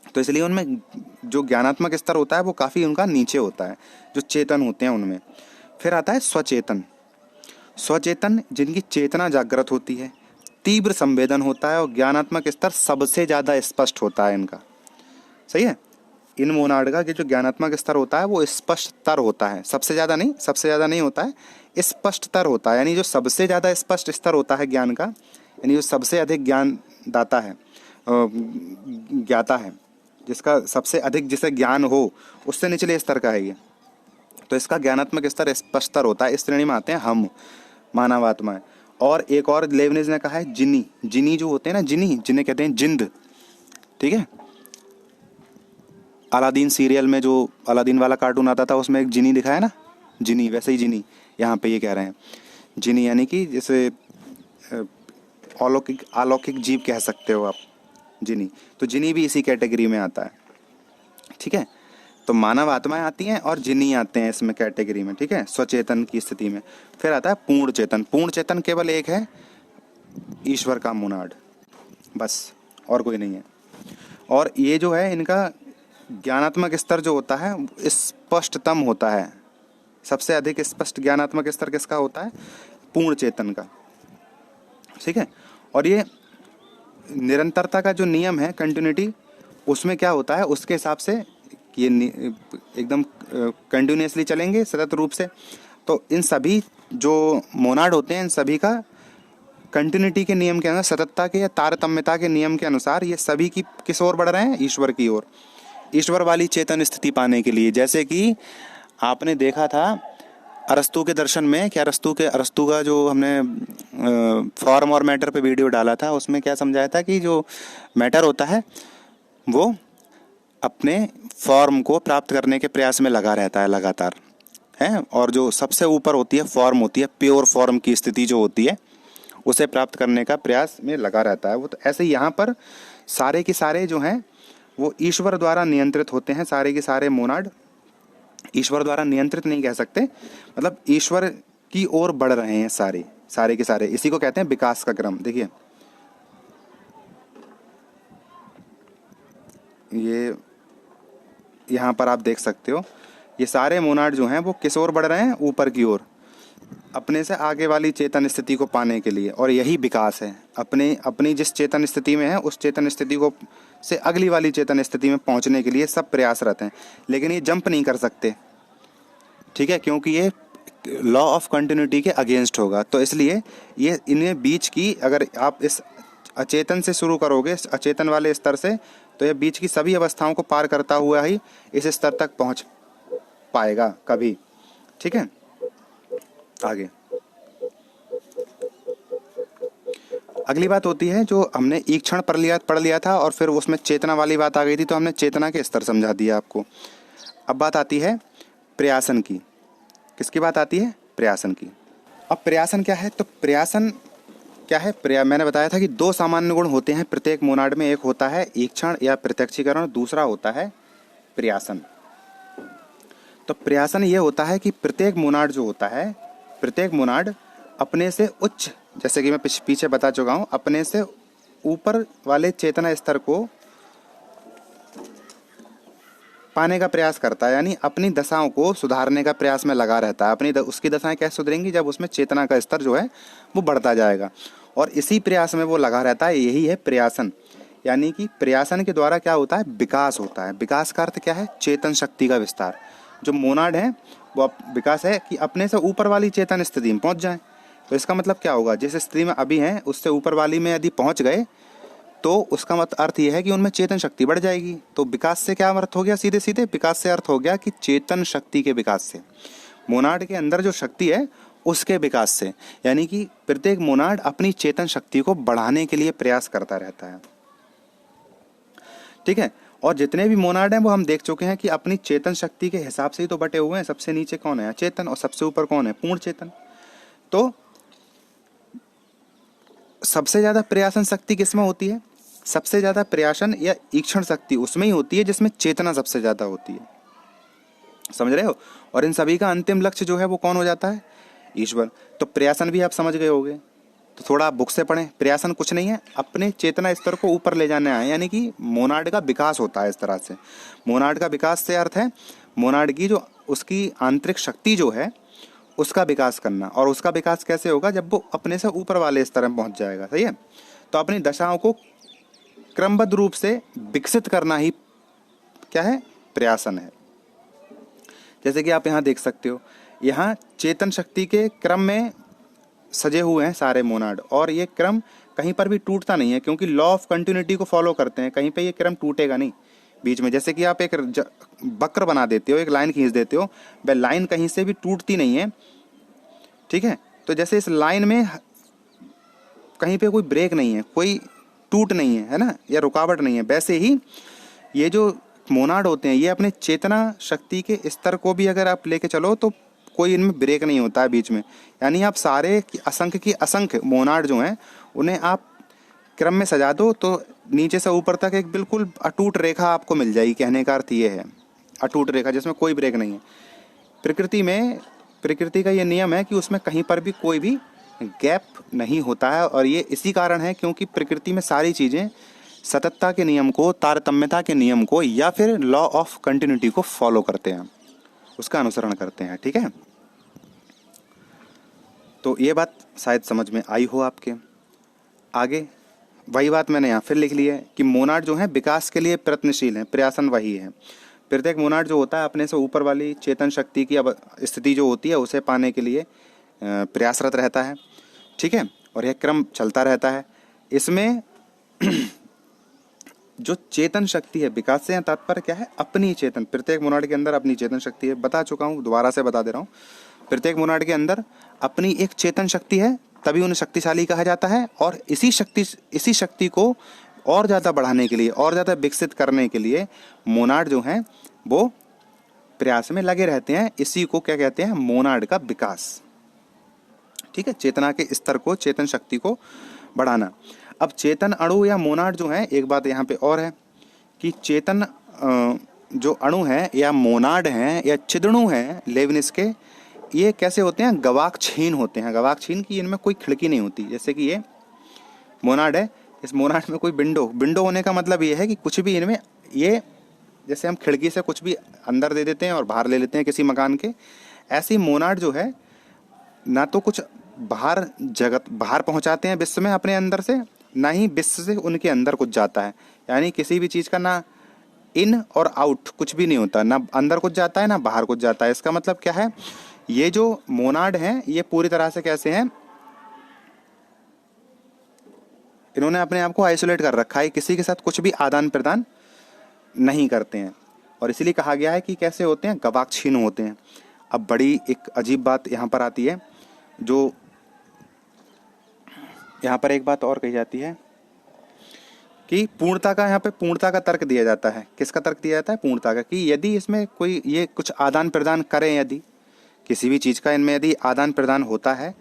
तो इसलिए उनमें जो ज्ञानात्मक स्तर होता है वो काफ़ी उनका नीचे होता है, जो चेतन होते हैं उनमें। फिर आता है स्वचेतन। स्वचेतन जिनकी चेतना जागृत होती है, तीव्र संवेदन होता है और ज्ञानात्मक स्तर सबसे ज़्यादा स्पष्ट होता है इनका, सही है। इन मोनाड का जो ज्ञानात्मक स्तर होता है वो स्पष्टतर होता है, सबसे ज़्यादा नहीं होता है, स्पष्टतर होता है। यानी जो सबसे ज़्यादा स्पष्ट स्तर होता है ज्ञान का, यानी जो सबसे अधिक ज्ञान दाता है, ज्ञाता है, जिसका सबसे अधिक जिसे ज्ञान हो, उससे निचले स्तर का है ये, तो इसका ज्ञानात्मक स्तर स्पष्टतर होता है। इस श्रेणी में आते हैं हम, मानव आत्माएं। और एक और लेबनिज ने कहा है जिनी। जिनी जो होते हैं ना, जिनी, जिन्हें कहते हैं जिंद, ठीक है। अलादीन सीरियल में जो अलादीन वाला कार्टून आता था उसमें एक जिनी दिखाया ना, जिनी, वैसे ही जिनी यहाँ पे ये कह रहे हैं। जिनी यानी कि जैसे अलौकिक, अलौकिक जीव कह सकते हो आप, जिनी। तो जिनी भी इसी कैटेगरी में आता है, ठीक है। तो मानव आत्माएं आती हैं और जिनी आते हैं इसमें कैटेगरी में, ठीक है, स्वचेतन की स्थिति में। फिर आता है पूर्ण चेतन। पूर्ण चेतन केवल एक है, ईश्वर का मोनाड, बस, और कोई नहीं है। और ये जो है इनका ज्ञानात्मक स्तर जो होता है स्पष्टतम होता है, सबसे अधिक स्पष्ट ज्ञानात्मक स्तर किसका होता है, पूर्ण चेतन का, ठीक है। और ये निरंतरता का जो नियम है, कंटिन्यूटी, उसमें क्या होता है, उसके हिसाब से ये एकदम कंटिन्यूसली चलेंगे सतत रूप से। तो इन सभी जो मोनाड होते हैं, इन सभी का कंटिन्यूटी के नियम के अनुसार, सततता के या तारतम्यता के नियम के अनुसार ये सभी की किस ओर बढ़ रहे हैं, ईश्वर की ओर, ईश्वर वाली चेतन स्थिति पाने के लिए। जैसे कि आपने देखा था अरस्तु के दर्शन में, क्या अरस्तु का जो हमने फॉर्म और मैटर पे वीडियो डाला था, उसमें क्या समझाया था कि जो मैटर होता है वो अपने फॉर्म को प्राप्त करने के प्रयास में लगा रहता है लगातार, है, और जो सबसे ऊपर होती है फॉर्म होती है, प्योर फॉर्म की स्थिति जो होती है, उसे प्राप्त करने का प्रयास में लगा रहता है वो। तो ऐसे यहाँ पर सारे के सारे जो हैं वो ईश्वर द्वारा नियंत्रित होते हैं, सारे के सारे मोनाड ईश्वर द्वारा नियंत्रित नहीं कह सकते, मतलब ईश्वर की ओर बढ़ रहे हैं सारे के सारे। इसी को कहते हैं विकास का क्रम। देखिए ये यहाँ पर आप देख सकते हो, ये सारे मोनाड जो हैं वो किस ओर बढ़ रहे हैं, ऊपर की ओर, अपने से आगे वाली चेतन स्थिति को पाने के लिए। और यही विकास है, अपनी जिस चेतन स्थिति में है उस चेतन स्थिति को से अगली वाली चेतन स्थिति में पहुंचने के लिए सब प्रयासरत हैं, लेकिन ये जंप नहीं कर सकते, ठीक है, क्योंकि ये लॉ ऑफ कंटिन्यूटी के अगेंस्ट होगा। तो इसलिए ये इन्हें बीच की, अगर आप इस अचेतन से शुरू करोगे, इस अचेतन वाले स्तर से, तो यह बीच की सभी अवस्थाओं को पार करता हुआ ही इस स्तर तक पहुंच पाएगा कभी। ठीक है, आगे अगली बात होती है जो हमने ईक्षण पढ़ लिया था और फिर उसमें चेतना वाली बात आ गई थी, तो हमने चेतना के स्तर समझा दिया आपको। अब बात आती है प्रयासन की। किसकी बात आती है? प्रयासन की। अब प्रयासन क्या है? तो प्रयासन क्या है? मैंने बताया था कि दो सामान्य गुण होते हैं प्रत्येक मोनाड में। एक होता है ईक्षण या प्रत्यक्षीकरण, दूसरा होता है प्रयासन। तो प्रयासन ये होता है कि प्रत्येक मोनाड जो होता है, प्रत्येक मोनाड अपने से उच्च, जैसे कि मैं पीछे बता चुका हूं, अपने से ऊपर वाले चेतना स्तर को पाने का प्रयास करता है, यानी अपनी दशाओं को सुधारने का प्रयास में लगा रहता है। उसकी दशाएं कैसे सुधरेंगी? जब उसमें चेतना का स्तर जो है वो बढ़ता जाएगा, और इसी प्रयास में वो लगा रहता है। यही है प्रयासन। यानी कि प्रयासन के द्वारा क्या होता है? विकास होता है। विकास का अर्थ क्या है? चेतन शक्ति का विस्तार। जो मोनाड है वो विकास है कि अपने से ऊपर वाली चेतन स्थिति में पहुंच जाए। तो इसका मतलब क्या होगा? जिस स्थिति में अभी हैं उससे ऊपर वाली में यदि पहुंच गए तो उसका अर्थ यह है कि उनमें चेतन शक्ति बढ़ जाएगी। तो विकास से क्या अर्थ हो गया? सीधे सीधे विकास से अर्थ हो गया कि चेतन शक्ति के विकास से, मोनाड के अंदर जो शक्ति है उसके विकास से। यानी कि प्रत्येक मोनाड अपनी चेतन शक्ति को बढ़ाने के लिए प्रयास करता रहता है। ठीक है, और जितने भी मोनाड हैं वो हम देख चुके हैं कि अपनी चेतन शक्ति के हिसाब से ही तो बटे हुए हैं। सबसे नीचे कौन है? अचेतन, और सबसे ऊपर कौन है? पूर्ण चेतन। तो सबसे ज्यादा प्रयासन शक्ति किसमें होती है? सबसे ज्यादा प्रयासन या ईक्षण शक्ति उसमें ही होती है जिसमें चेतना सबसे ज्यादा होती है। समझ रहे हो? और इन सभी का अंतिम लक्ष्य जो है वो कौन हो जाता है? ईश्वर। तो प्रयासन भी आप समझ गए होंगे, तो थोड़ा बुक से पढ़ें। प्रयासन कुछ नहीं है, अपने चेतना स्तर को ऊपर ले जाने आए, यानी कि मोनाड का विकास होता है। इस तरह से मोनाड का विकास से अर्थ है मोनाड की जो उसकी आंतरिक शक्ति जो है उसका विकास करना। और उसका विकास कैसे होगा? जब वो अपने से ऊपर वाले स्तर में पहुंच जाएगा। सही है? तो अपनी दशाओं को क्रमबद्ध रूप से विकसित करना ही क्या है? प्रयासन है। जैसे कि आप यहाँ देख सकते हो, यहाँ चेतन शक्ति के क्रम में सजे हुए हैं सारे मोनाड, और ये क्रम कहीं पर भी टूटता नहीं है क्योंकि लॉ ऑफ कंटिन्यूटी को फॉलो करते हैं। कहीं पे ये क्रम टूटेगा नहीं बीच में। जैसे कि आप एक वक्र बना देते हो, एक लाइन खींच देते हो, वह लाइन कहीं से भी टूटती नहीं है। ठीक है, तो जैसे इस लाइन में कहीं पे कोई ब्रेक नहीं है, कोई टूट नहीं है ना, या रुकावट नहीं है, वैसे ही ये जो मोनाड होते हैं ये अपने चेतना शक्ति के स्तर को भी अगर आप लेके चलो तो कोई इनमें ब्रेक नहीं होता है बीच में। यानी आप सारे असंख्य मोनाड जो हैं उन्हें आप क्रम में सजा दो तो नीचे से ऊपर तक एक बिल्कुल अटूट रेखा आपको मिल जाएगी। कहने का अर्थ ये है, अटूट रेखा जिसमें कोई ब्रेक नहीं है। प्रकृति का ये नियम है कि उसमें कहीं पर भी कोई भी गैप नहीं होता है, और ये इसी कारण है क्योंकि प्रकृति में सारी चीज़ें सततता के नियम को, तारतम्यता के नियम को, या फिर लॉ ऑफ कंटिन्यूटी को फॉलो करते हैं, उसका अनुसरण करते हैं। ठीक है, तो ये बात शायद समझ में आई हो आपके। आगे वही बात मैंने यहाँ फिर लिख ली है कि मोनाड जो है विकास के लिए प्रयत्नशील है। प्रयासन वही है। प्रत्येक मोनाड जो होता है अपने से ऊपर वाली चेतन शक्ति की स्थिति जो होती है उसे पाने के लिए प्रयासरत रहता है। ठीक है, और यह क्रम चलता रहता है। इसमें जो चेतन शक्ति है, विकास से तात्पर्य क्या है? अपनी चेतन। प्रत्येक मोनाड के अंदर अपनी चेतन शक्ति है। बता चुका हूँ, दोबारा से बता दे रहा हूँ। प्रत्येक मोनाड के अंदर अपनी एक चेतन शक्ति है, तभी उन्हें शक्तिशाली कहा जाता है। और इसी शक्ति को और ज़्यादा बढ़ाने के लिए, और ज़्यादा विकसित करने के लिए मोनाड जो हैं वो प्रयास में लगे रहते हैं। इसी को क्या कहते हैं? मोनाड का विकास। ठीक है, चेतना के स्तर को, चेतन शक्ति को बढ़ाना। अब चेतन अणु या मोनाड जो है, एक बात यहाँ पे और है कि चेतन जो अणु हैं या मोनाड हैं या छिदणु हैं लेविनिस के, ये कैसे होते हैं? गवाक्षहीन होते हैं। गवाक्षहीन की इनमें कोई खिड़की नहीं होती। जैसे कि ये मोनाड है, इस मोनाड में कोई विंडो होने का मतलब ये है कि कुछ भी इनमें, ये जैसे हम खिड़की से कुछ भी अंदर दे देते हैं और बाहर ले लेते हैं किसी मकान के, ऐसी मोनाड जो है ना तो कुछ बाहर पहुंचाते हैं विश्व में अपने अंदर से, ना ही विश्व से उनके अंदर कुछ जाता है। यानी किसी भी चीज़ का ना इन और आउट कुछ भी नहीं होता, ना अंदर कुछ जाता है ना बाहर कुछ जाता है। इसका मतलब क्या है? ये जो मोनाड हैं ये पूरी तरह से कैसे हैं? इन्होंने अपने आप को आइसोलेट कर रखा है, किसी के साथ कुछ भी आदान प्रदान नहीं करते हैं। और इसीलिए कहा गया है कि कैसे होते हैं, गवाक्षीण होते हैं। अब बड़ी एक अजीब बात यहाँ पर आती है, जो यहाँ पर एक बात और कही जाती है कि पूर्णता का, यहाँ पे पूर्णता का तर्क दिया जाता है। किसका तर्क दिया जाता है? पूर्णता का, कि यदि इसमें कोई ये कुछ आदान प्रदान करें, यदि किसी भी चीज़ का इनमें यदि आदान प्रदान होता है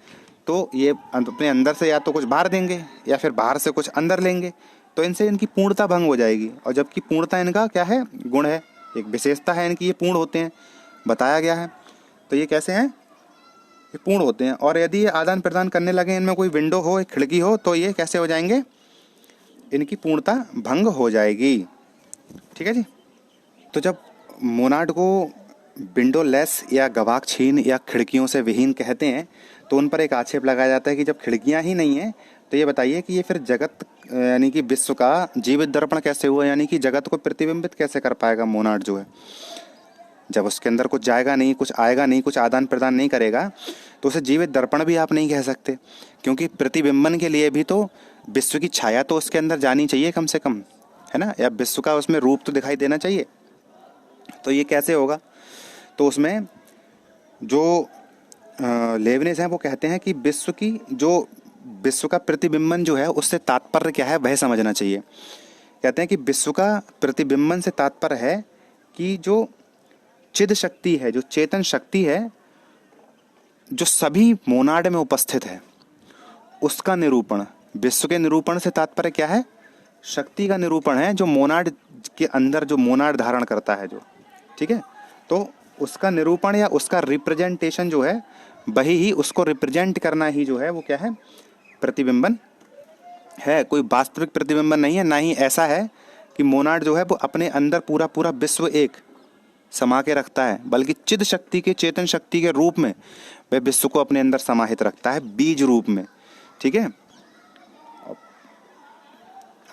तो ये अपने अंदर से या तो कुछ बाहर देंगे या फिर बाहर से कुछ अंदर लेंगे, तो इनसे इनकी पूर्णता भंग हो जाएगी। और जबकि पूर्णता इनका क्या है? गुण है, एक विशेषता है इनकी, ये पूर्ण होते हैं, बताया गया है। तो ये कैसे हैं? ये पूर्ण होते हैं। और यदि ये आदान प्रदान करने लगे, इनमें कोई विंडो हो, एक खिड़की हो, तो ये कैसे हो जाएंगे? इनकी पूर्णता भंग हो जाएगी। ठीक है जी। तो जब मोनाड को विंडोलेस या गवाक्षीण या खिड़कियों से विहीन कहते हैं, तो उन पर एक आक्षेप लगाया जाता है कि जब खिड़कियां ही नहीं हैं, तो ये बताइए कि ये फिर जगत यानी कि विश्व का जीवित दर्पण कैसे हुआ? यानी कि जगत को प्रतिबिंबित कैसे कर पाएगा मोनाड जो है? जब उसके अंदर कुछ जाएगा नहीं, कुछ आएगा नहीं, कुछ आदान प्रदान नहीं करेगा, तो उसे जीवित दर्पण भी आप नहीं कह सकते, क्योंकि प्रतिबिंबन के लिए भी तो विश्व की छाया तो उसके अंदर जानी चाहिए कम से कम, है ना, या विश्व का उसमें रूप तो दिखाई देना चाहिए। तो ये कैसे होगा? तो उसमें जो लेविनिस हैं वो कहते हैं कि विश्व का प्रतिबिंबन जो है उससे तात्पर्य क्या है वह समझना चाहिए। कहते हैं कि विश्व का प्रतिबिंबन से तात्पर्य है कि जो चिद शक्ति है, जो चेतन शक्ति है, जो सभी मोनाड में उपस्थित है, उसका निरूपण। विश्व के निरूपण से तात्पर्य क्या है? शक्ति का निरूपण है, जो मोनाड के अंदर जो मोनाड धारण करता है जो, ठीक है, तो उसका निरूपण या उसका रिप्रेजेंटेशन जो है, वही ही उसको रिप्रेजेंट करना ही जो है वो क्या है? प्रतिबिंबन है। कोई वास्तविक प्रतिबिंबन नहीं है, ना ही ऐसा है कि मोनाड जो है वो अपने अंदर पूरा पूरा विश्व एक समा के रखता है, बल्कि चिद शक्ति के, चेतन शक्ति के रूप में वह विश्व को अपने अंदर समाहित रखता है, बीज रूप में। ठीक है,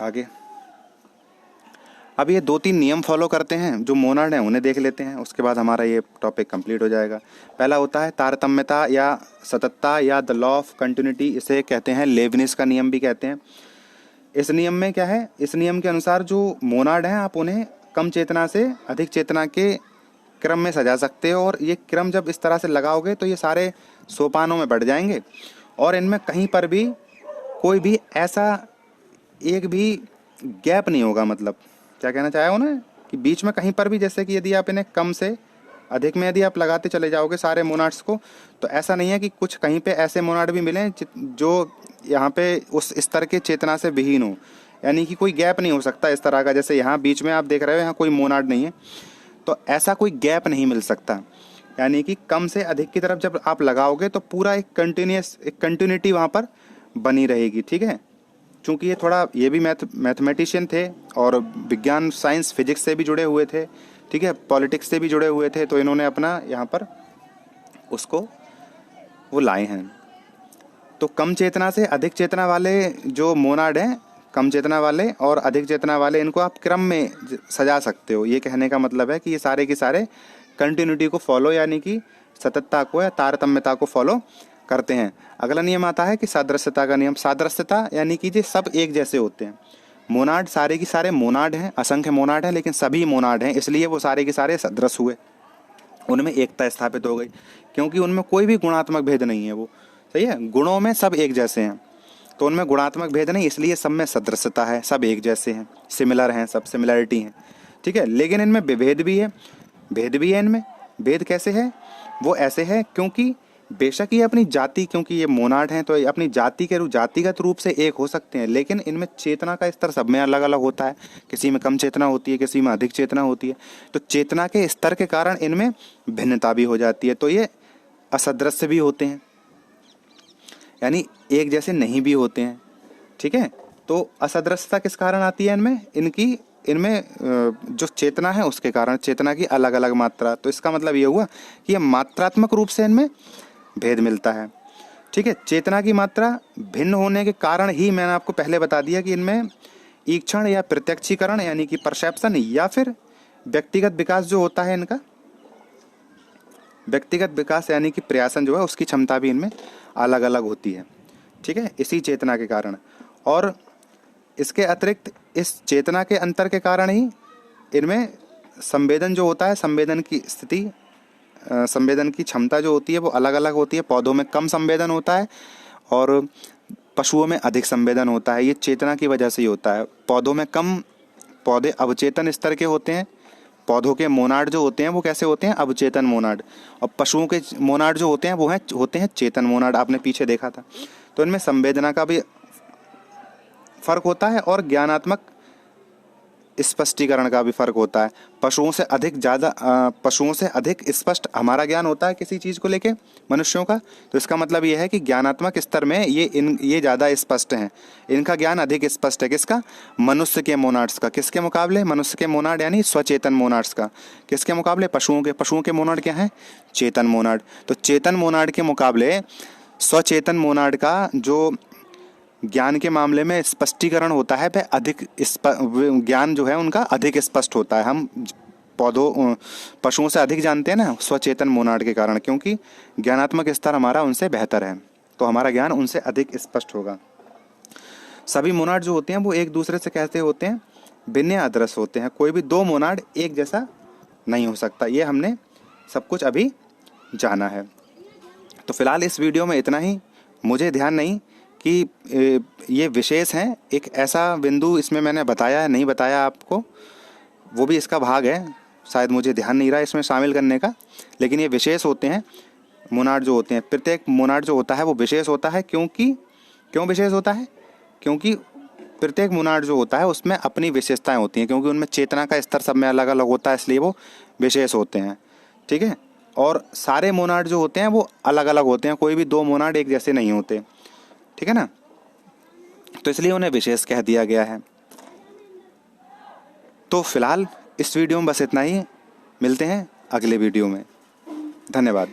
आगे अब ये 2-3 नियम फॉलो करते हैं जो मोनाड हैं, उन्हें देख लेते हैं, उसके बाद हमारा ये टॉपिक कंप्लीट हो जाएगा। पहला होता है तारतम्यता या सततता या द लॉ ऑफ कंटिन्यूटी, इसे कहते हैं लेविनिस का नियम भी कहते हैं। इस नियम में क्या है? इस नियम के अनुसार जो मोनाड हैं, आप उन्हें कम चेतना से अधिक चेतना के क्रम में सजा सकते हो, और ये क्रम जब इस तरह से लगाओगे तो ये सारे सोपानों में बढ़ जाएंगे, और इनमें कहीं पर भी कोई भी ऐसा एक भी गैप नहीं होगा। मतलब क्या कहना चाहे उन्हें कि बीच में कहीं पर भी, जैसे कि यदि आप इन्हें कम से अधिक में यदि आप लगाते चले जाओगे सारे मोनाड्स को, तो ऐसा नहीं है कि कुछ कहीं पे ऐसे मोनाड भी मिले जो यहाँ पे उस स्तर के चेतना से विहीन हो, यानी कि कोई गैप नहीं हो सकता इस तरह का। जैसे यहाँ बीच में आप देख रहे हो, यहाँ कोई मोनाड नहीं है, तो ऐसा कोई गैप नहीं मिल सकता। यानी कि कम से अधिक की तरफ जब आप लगाओगे तो पूरा एक कंटिन्यूटी वहाँ पर बनी रहेगी। ठीक है, चूँकि ये थोड़ा, ये भी मैथमेटिशियन थे और विज्ञान, साइंस, फिजिक्स से भी जुड़े हुए थे, ठीक है, पॉलिटिक्स से भी जुड़े हुए थे, तो इन्होंने अपना यहाँ पर उसको वो लाए हैं। तो कम चेतना से अधिक चेतना वाले जो मोनाड हैं, कम चेतना वाले और अधिक चेतना वाले, इनको आप क्रम में सजा सकते हो। ये कहने का मतलब है कि ये सारे के सारे कंटिन्यूटी को फॉलो, यानी कि सततता को या तारतम्यता को फॉलो करते हैं। अगला नियम आता है कि सादृश्यता का नियम। सादृश्यता यानी कि ये सब एक जैसे होते हैं। मोनाड सारे की सारे मोनाड हैं, असंख्य मोनाड हैं, लेकिन सभी मोनाड हैं, इसलिए वो सारे के सारे सदृश हुए, उनमें एकता स्थापित हो गई, क्योंकि उनमें कोई भी गुणात्मक भेद नहीं है। वो सही है, गुणों में सब एक जैसे हैं, तो उनमें गुणात्मक भेद नहीं, इसलिए सब में सदृश्यता है, सब एक जैसे हैं, सिमिलर हैं, सब सिमिलरिटी हैं। ठीक है, लेकिन इनमें विभेद भी है, भेद भी है इनमें। भेद कैसे है? वो ऐसे है क्योंकि बेशक ये अपनी जाति, क्योंकि ये मोनाड हैं तो ये अपनी जाति के जातिगत रूप से एक हो सकते हैं, लेकिन इनमें चेतना का स्तर सब में अलग अलग होता है। किसी में कम चेतना होती है, किसी में अधिक चेतना होती है, तो चेतना के स्तर के कारण इनमें भिन्नता भी हो जाती है। तो ये असदृश्य भी होते हैं, यानी एक जैसे नहीं भी होते हैं। ठीक है, तो असदृश्यता किस कारण आती है? इनमें जो चेतना है उसके कारण, चेतना की अलग अलग मात्रा। तो इसका मतलब ये हुआ कि ये मात्रात्मक रूप से इनमें भेद मिलता है। ठीक है, चेतना की मात्रा भिन्न होने के कारण ही मैंने आपको पहले बता दिया कि इनमें ईक्षण या प्रत्यक्षीकरण यानी कि परसेप्शन, या फिर व्यक्तिगत विकास जो होता है, इनका व्यक्तिगत विकास यानी कि प्रयासन जो है उसकी क्षमता भी इनमें अलग अलग होती है। ठीक है, इसी चेतना के कारण। और इसके अतिरिक्त इस चेतना के अंतर के कारण ही इनमें संवेदन जो होता है, संवेदन की स्थिति, संवेदन की क्षमता जो होती है वो अलग अलग होती है। पौधों में कम संवेदन होता है और पशुओं में अधिक संवेदन होता है। ये चेतना की वजह से ही होता है। पौधों में कम, पौधे अवचेतन स्तर के होते हैं। पौधों के मोनाड जो होते हैं वो कैसे होते हैं? अवचेतन मोनाड। और पशुओं के मोनाड जो होते हैं वो होते हैं चेतन मोनाड। आपने पीछे देखा था। तो इनमें संवेदना का भी फर्क होता है और ज्ञानात्मक स्पष्टीकरण का भी फर्क होता है। पशुओं से अधिक स्पष्ट हमारा ज्ञान होता है किसी चीज़ को लेके मनुष्यों का। तो इसका मतलब ये है कि ज्ञानात्मक स्तर में ये ज़्यादा स्पष्ट हैं। इनका ज्ञान अधिक स्पष्ट है। किसका? मनुष्य के मोनाड्स का। किसके मुकाबले? मनुष्य के मोनाड यानी स्वचेतन मोनाड्स का। किसके मुकाबले? पशुओं के मोनाड क्या है? चेतन मोनाड। तो चेतन मोनाड के मुकाबले स्वचेतन मोनाड का जो ज्ञान के मामले में स्पष्टीकरण होता है वह अधिक ज्ञान जो है उनका अधिक स्पष्ट होता है। हम पशुओं से अधिक जानते हैं ना स्वचेतन मोनाड के कारण, क्योंकि ज्ञानात्मक स्तर हमारा उनसे बेहतर है, तो हमारा ज्ञान उनसे अधिक स्पष्ट होगा। सभी मोनाड जो होते हैं वो एक दूसरे से कैसे होते हैं? भिन्न अदृश्य होते हैं। कोई भी दो मोनाड एक जैसा नहीं हो सकता। ये हमने सब कुछ अभी जाना है। तो फिलहाल इस वीडियो में इतना ही। मुझे ध्यान नहीं कि ये विशेष हैं, एक ऐसा बिंदु इसमें मैंने बताया है नहीं बताया आपको, वो भी इसका भाग है। शायद मुझे ध्यान नहीं रहा इसमें शामिल करने का, लेकिन ये विशेष होते हैं मोनाड जो होते हैं। प्रत्येक मोनाड जो होता है वो विशेष होता है। क्यों विशेष होता है? क्योंकि प्रत्येक मोनाड जो होता है उसमें अपनी विशेषताएं होती हैं, क्योंकि उनमें चेतना का स्तर सब में अलग अलग होता है, इसलिए वो विशेष होते हैं। ठीक है। और सारे मोनाड जो होते हैं वो अलग अलग होते हैं। कोई भी दो मोनाड एक जैसे नहीं होते। ठीक है ना। तो इसलिए उन्हें विशेष कह दिया गया है। तो फिलहाल इस वीडियो में बस इतना ही। मिलते हैं अगले वीडियो में। धन्यवाद।